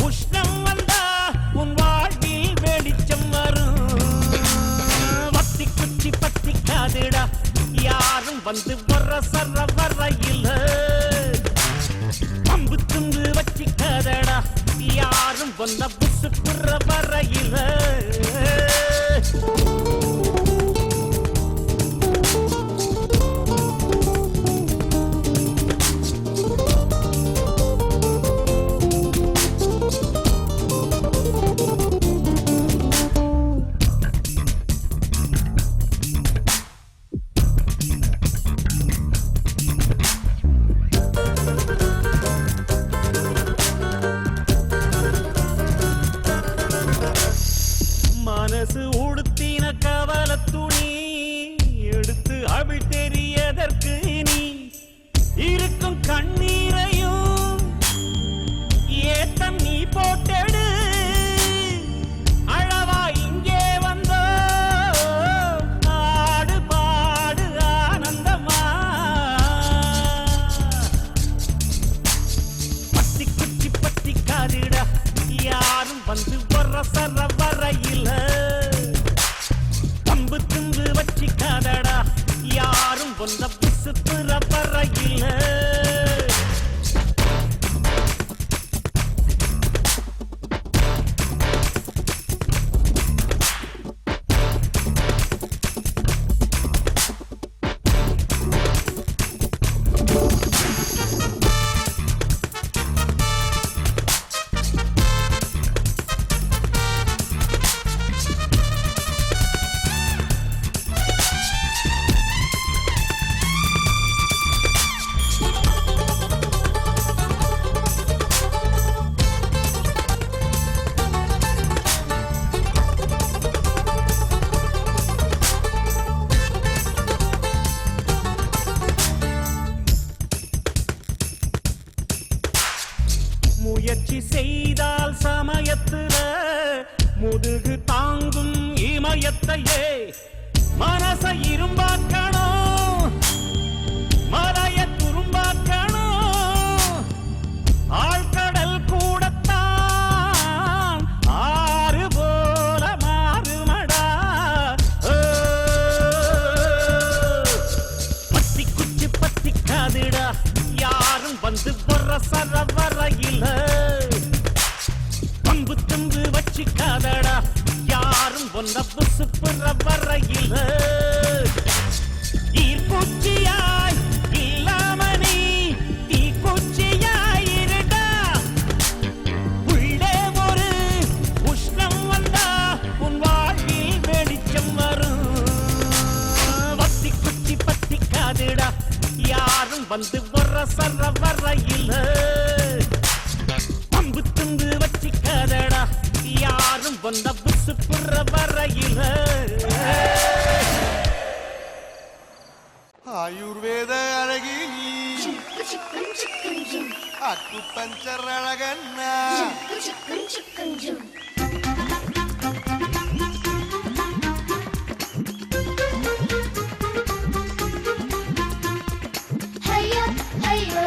உஷ்ணம் வந்தா உன் வாழ்வில் வெளிச்சம் வரும் வத்தி குச்சி பத்தி காதுடா யாரும் வந்து வர சர வரையில பம்பு தும்பு வச்சு காதடா யாரும் ஒன்ன புசு புற வரையில மனசு உடுத்தின கவல துணி எடுத்து அவிழ் தெரியதற்கு நீ இருக்கும் கண்ணீரையும் ஏத்தம் நீ போட்டெடு அழவா இங்கே வந்தோ ஆடு பாடு ஆனந்தமா பத்தி குச்சி பத்தி காதிடா யாரும் வந்து வர சர வரையில பம்பு தும்பு வச்சு காதடா யாரும் ஒன்ன புசு புற வரையில முயற்சி செய்தால் சமயத்துல முதுகு தாங்கும் இமயத்தையே மனச இரும்பாக்கணும் மலைய துரும்பாக்கணும் ஆழ்கடல் கூடத்தான் ஆறு போல மாறுமடா பத்தி குச்சி பத்தி காதுடா யாரும் வந்து வர சர வரையில பம்பு தும்பு வச்சு காதடா யாரும் ஒன்ன புசு புற வரையில ஈர்ப்பூச்சியாய் இல்லாம நீ தீக்குச்சியாயிருடா உள்ளே ஒரு உஷ்ணம் வந்தா உன் வாழ்வில் வெளிச்சம் வரும் வத்தி குச்சி பத்தி காதுடா யாரும் வந்து வர சர வரையில பம்பு தும்பு வச்சு காதடா யாரும் வந்த புசு புற வரையில ஆயுர்வேத அழகி அக்கு பஞ்சர் அழகண்ணா ஹையோ ஹையோ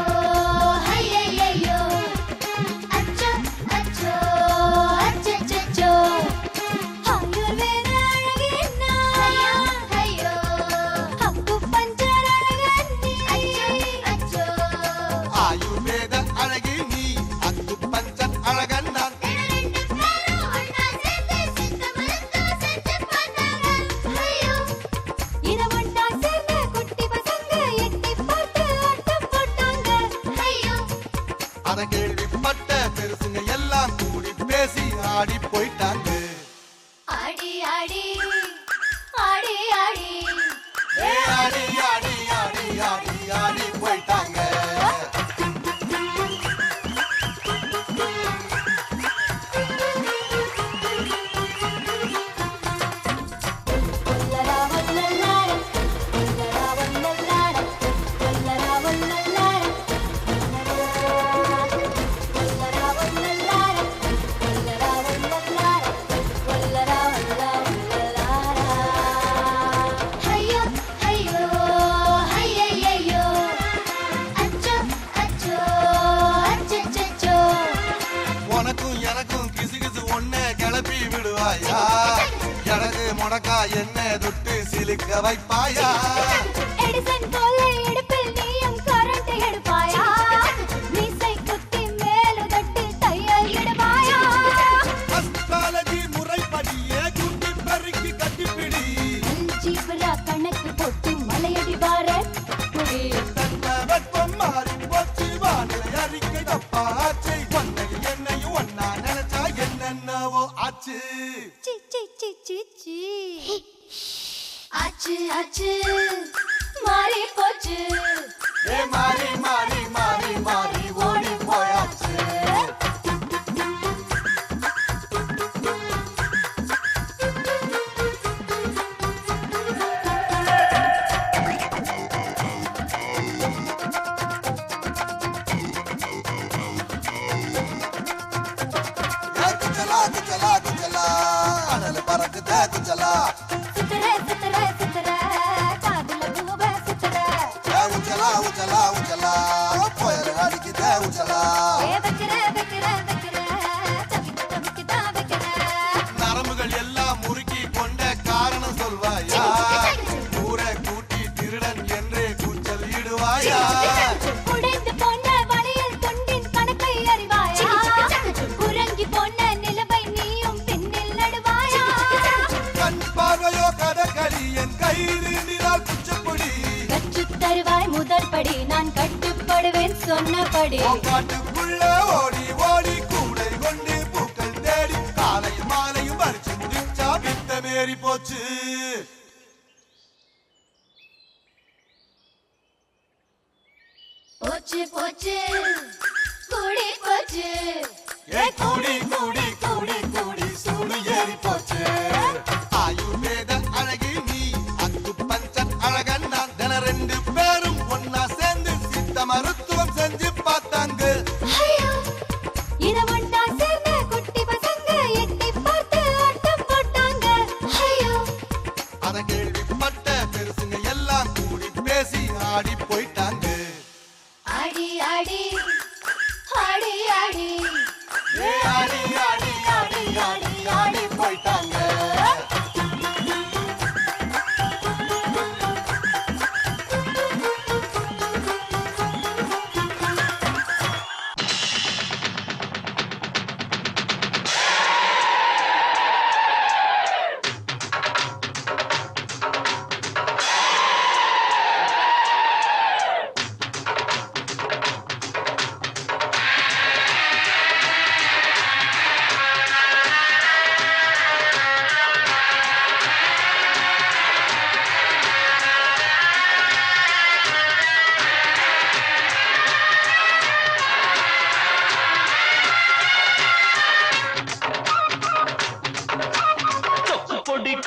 ஹையையோ அச்சோ அச்சோ அச்சச்சோ ஆயுர்வேத அழகின்னா ஹையோ அக்கு பஞ்சர் அழகன்னி அச்சோ ஆயுர்வேத அழகி நீ அக்கு பஞ்சர் அழகண்ணா அத கேள்விப்பட்ட பெருசுங்க எல்லாம் கூடி பேசி ஆடி போயிட்டாங்க ஆடி ஆடி ஆடி ஆடி ஏ ஆடி ஆடி ஆடி ஆடி ஆடி போயிட்டாங்க வல்லரா வல்லலார வல்லரா வல்லலார வல்லரா வல்லலார வல்லரா வல்லலார வல்லரா வல்லலார வல்லரா வல்லலார ஹையோ ஹையோ ஹையையோ அச்சோ அச்சோ அச்சச்சோ உனக்கும் எனக்கும் கிசு கிசு ஒண்ணே கிளப்பி விடுவாயா எனக்கு முடக்கா என்ன தொட்டு சிலுக்க வைப்பாயா எடிசன் போல இடுப்பில் நீயும் கரண்ட் எடுப்பாயா மீசை குத்தி மேல தட்டி தையல் இடுவாயா அஸ்ட்ராலஜி முறைப்படியே குட்டி பெருக்கி கட்டிப்பிடி ஜீவரா கணக்கு போட்டு மலையடி வார குடி தன்ன வெப்பம் மாறி போச்சு வானிலை அறிக்கை தப்பாச்சு ஒன்னையும் என்னையும் ஒன்னா நினைச்சா என்னென்னவோ ஆச்சு C C C C C ஆச்சு ஆச்சு மாறி போச்சு ஏ மாறி மாறி மாறி மாறி ஓடி போயாச்சு குச்சலா குச்சலா குச்சலா அனல் பறக்குதே குச்சலா சுத்துற சுத்துற சுத்துற காதுல பூவ சுத்துற உச்சலா உச்சலா உச்சலா புயல் அடிக்குதே உச்சலா வைக்கிற வைக்கிற வைக்கிற தவிக்க தவிக்கதா வைக்கிற நரம்புகள் எல்லாம் முறுக்கி கொண்ட காரணம் சொல்வாயா ஊரை கூட்டி திருடன் என்றே கூச்சல் இடுவாயா உடைந்து போன வளையல் துண்டின் கணக்கை அறிவாயா குரங்கி போன நிலவை நீயும் பின்னில் நடுவாயா கண் பார்வையோ கதகளி என் கையினால் குச்சப்படி கற்று தருவாய் முதல் படி நான் கட்டுப்படுவேன் சொன்னபடி காட்டுக்குள்ள ஓடி ஓடி கூடை கொண்டு பூக்கள் தேடி காலையும் மாலையும் பறிச்சு முடிச்சா வித்த மேறி போச்சு போச்சு போச்சு கூடி போச்சு ஏ கூடி கூடி கூடி கூடி சூடு ஏறி போச்சு ஆயுர்வேத அழகி நீ அக்கு பஞ்சன் அழகன் நான் தின ரெண்டு பேரும் ஒன்னா சேர்ந்து சித்த மருத்துவம் செஞ்சு பார்த்தாங்க ஐயோ ஆடி ஆடி ஆடி ஆடி ஆடி போயிட்டாங்க.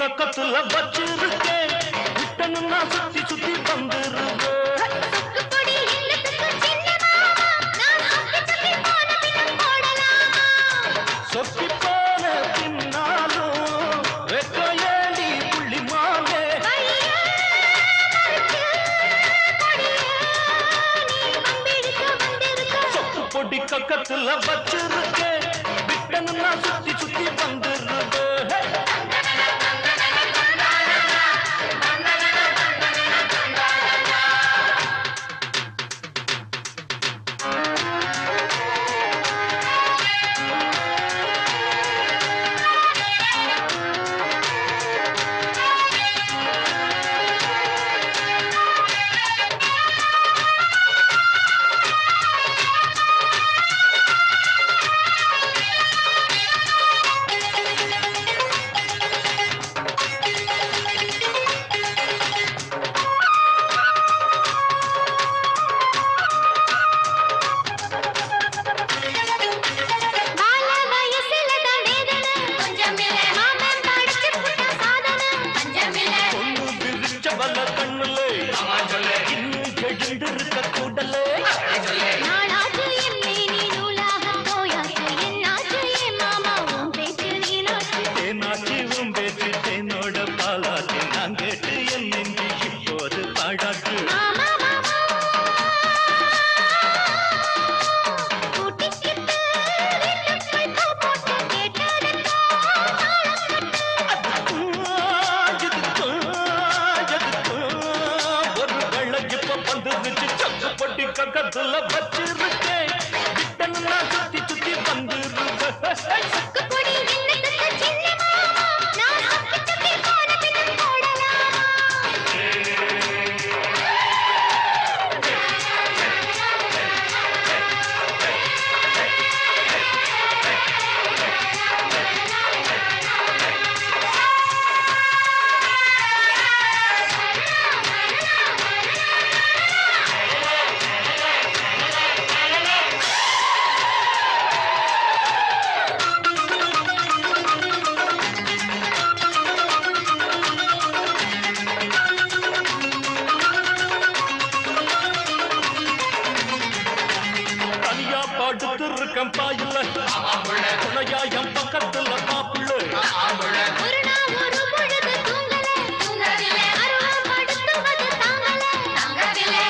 பக்கத்துல வச்சிருக்கேன் விட்டணும்னா சுத்தி சுத்தி வந்துருவேன். சொத்தி போன பின்னாலும் வெக்க ஏண்டி புள்ளி மாலே சொத்து பொடி பக்கத்துல வச்சிருக்கேன் விட்டணும்னா சுத்தி சுத்தி வந்துருவேன். பக்கத்துல வச்சிருக்கேன் விட்டணும்னா சுத்தி சுத்தி வந்துருவேன். படுத்திருக்கம் பாயில துணையா என் பக்கத்துல மாப்பிள்ள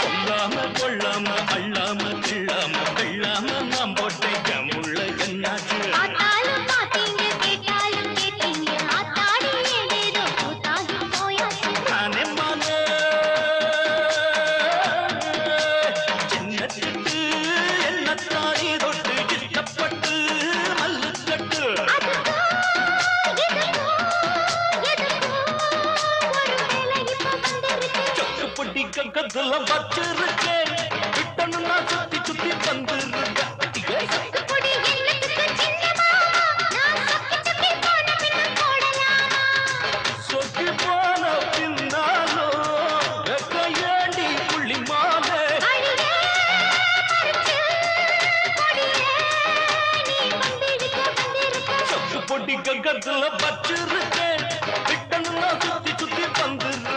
கொல்லாம கொள்ளாம அள்ளாம கிள்ளாம வெள்ளாம நாம் போட்டேன் உள்ள என்னாச்சு பக்கத்துல வச்சிருக்கேன் விட்டணும்னா சுத்தி சுத்தி வந்துருக்கேன். சொத்தி போன பின்னாலும் வெக்க ஏண்டி புள்ளி மாலே சொத்து பொடி பக்கத்துல வச்சிருக்கேன் விட்டணும்னா சுத்தி சுத்தி வந்துருக்கேன்.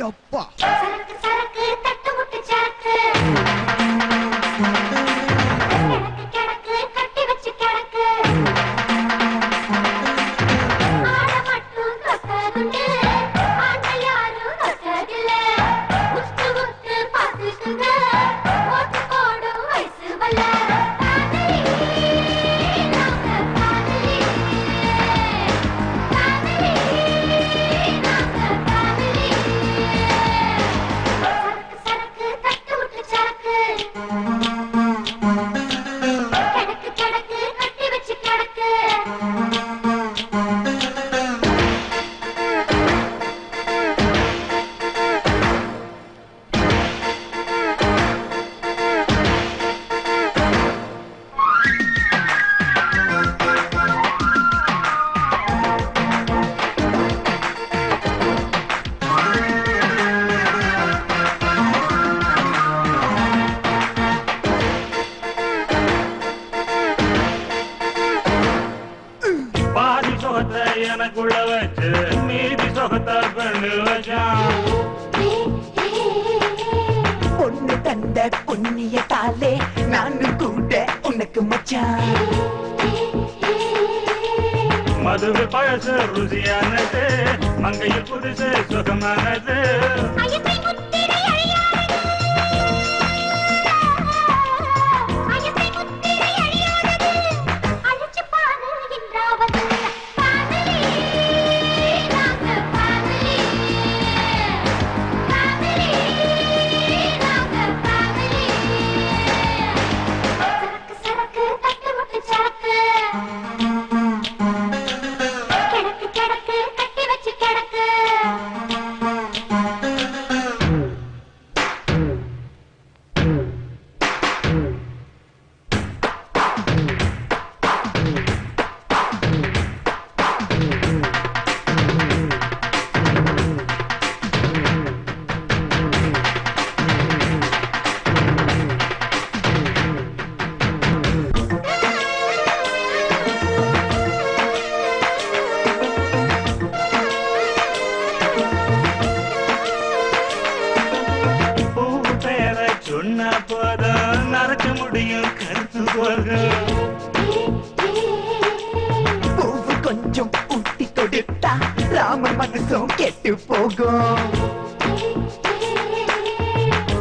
அப்பா சரக்கு சரக்கு தட்டு முட்டு சரக்கு கிடக்கு கிடக்கு கட்டி வச்சு கிடக்கு ஆட மட்டும் தொட்டதுண்டு ஆண்கள் யாரும் தொட்டதில்ல உத்து உத்து பார்த்துக்குங்க ஓட்டு போடும் வயசு வல்ல எனக்குள்ள வச்சு மீதி சொகத்த பண்ணு வச்சான் பொண்ணு தந்த பொன்னிய தாலே நானும் கூட உனக்கு மச்சான் மதுவு பழசு ருசியானது மங்கையில் புதுசு சுகமானது சொன்ன போதும் நரைச்ச முடியும் கருத்து போகும் பூவு கொஞ்சம் ஊட்டி கொடுத்தா ராம மனசும் கெட்டு போகும்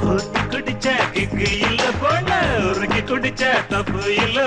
ஊத்தி குடிச்ச கிக்கு இல்ல பொண்ணு உருக்கி குடிச்ச தப்பு இல்ல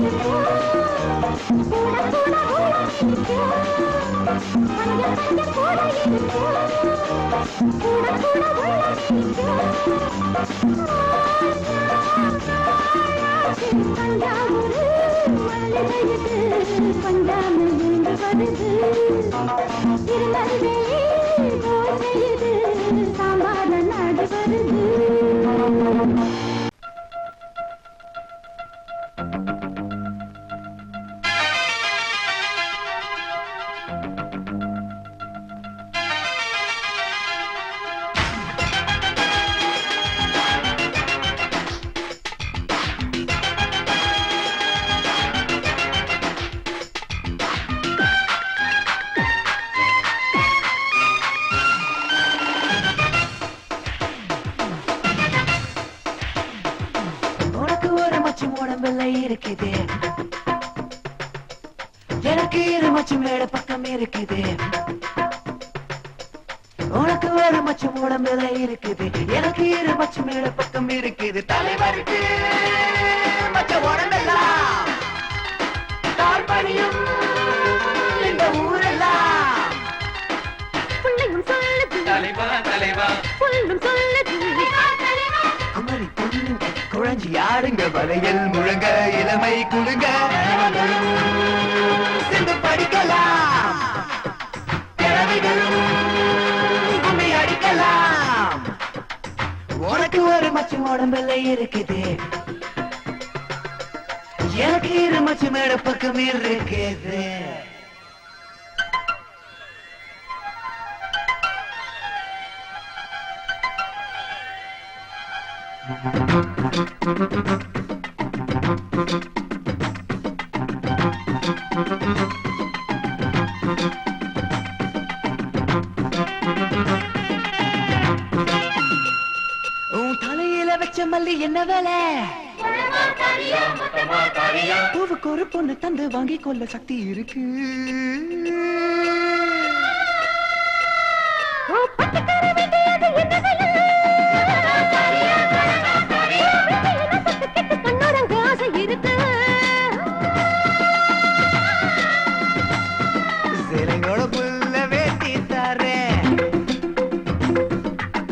இருக்கும் கூட கூட கூட இருக்கும் கொஞ்சம் கொஞ்சம் கூட இருக்கும் கூட கூட கூட இருக்கும் தஞ்சாவூர் மல்லிகையுது பஞ்சாமல் வேண்டு வருது திருநெல்வேலி தோசையுது சாம்பார் நாடு வருது உடம்புல இருக்குது எனக்கு இரு மச்சம் மேட பக்கம் இருக்குது உனக்கு ஒரு மச்சம் உடம்புல இருக்குது எனக்கு இரு மச்சம் மேட பக்கம் இருக்குது தலைவருக்கு மச்சம் உடம்பெல்லாம் தாழ்பணியும் இந்த ஊரெல்லாம் புள்ளையும் சொல்லுது தலைவா தலைவா புள்ளும் சொல்லுது குமரி பொண்ணுங்க குழஞ்சி யாருங்க வளையல் முழங்க இளமை குழுங்க சென்று படிக்கலாம் கிழவிகளும் கும்மி அடிக்கலாம் உனக்கு ஒரு மச்சம் உடம்புல இருக்குது எனக்கு இரு மச்சம் மேட பக்கம் இருக்குது உன் தலையில வச்ச மல்லி என்ன வேலை பூவுக்கு ஒரு பொண்ணு தந்து வாங்கி கொள்ள சக்தி இருக்கு சிலைங்களோட புல்ல வேட்டி தரேன்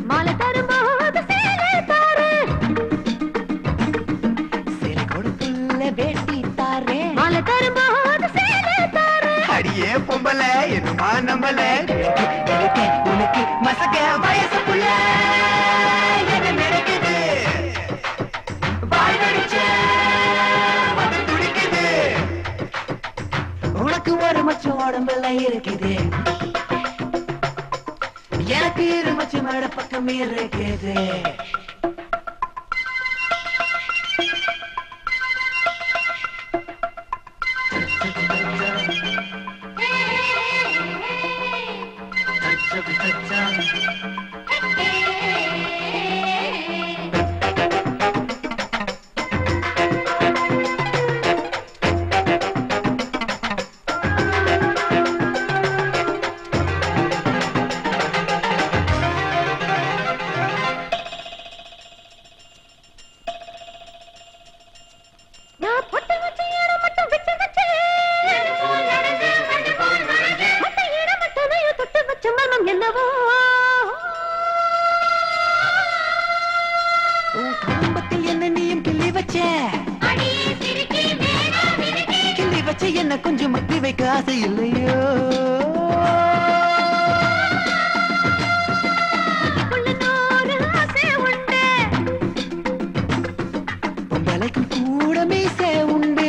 மாலை தரும்போது சேலை தாரு சிலைங்களோட புல்ல வேட்டி தரேன் மாலை தரும்போது சேலை தாரு அடியே பொம்பல என்னமா நம்பல உனக்கு மசக்க வயசு புள்ள என்ன நினைக்குது வாய் நடிச்ச வந்து துடிக்குது உனக்கு ஒரு மச்சம் உடம்புல இருக்குது எனக்கு இரு மச்சம் மேட பக்கம் இருக்குது நான் பொட்டு வச்ச இடம் மட்டும் விட்டு வச்சேன் மத்த இடம் மட்டும் தொட்டு வச்ச மனம் என்னவோ உன் குடும்பத்தில் என்ன நீயும் கிள்ளி வச்ச கிள்ளி வச்ச என்ன கொஞ்சம் மத்தி வைக்க ஆசை இல்லையோ உள்ள நூறு ஆசை உண்டு பொம்பளைக்கும் கூட மீசை உண்டு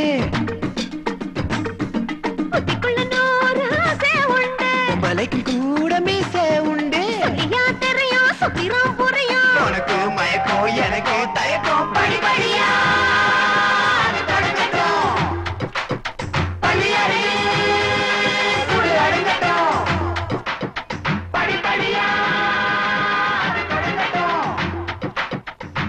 புத்திக்குள்ள நூறு ஆசை உண்டு பொம்பளைக்கும் கூட மீசை உண்டு சொல்லியா தெரியும் சுத்திரம் புரியும் உனக்கு மயக்கம் எனக்கு தயக்கம் படி படி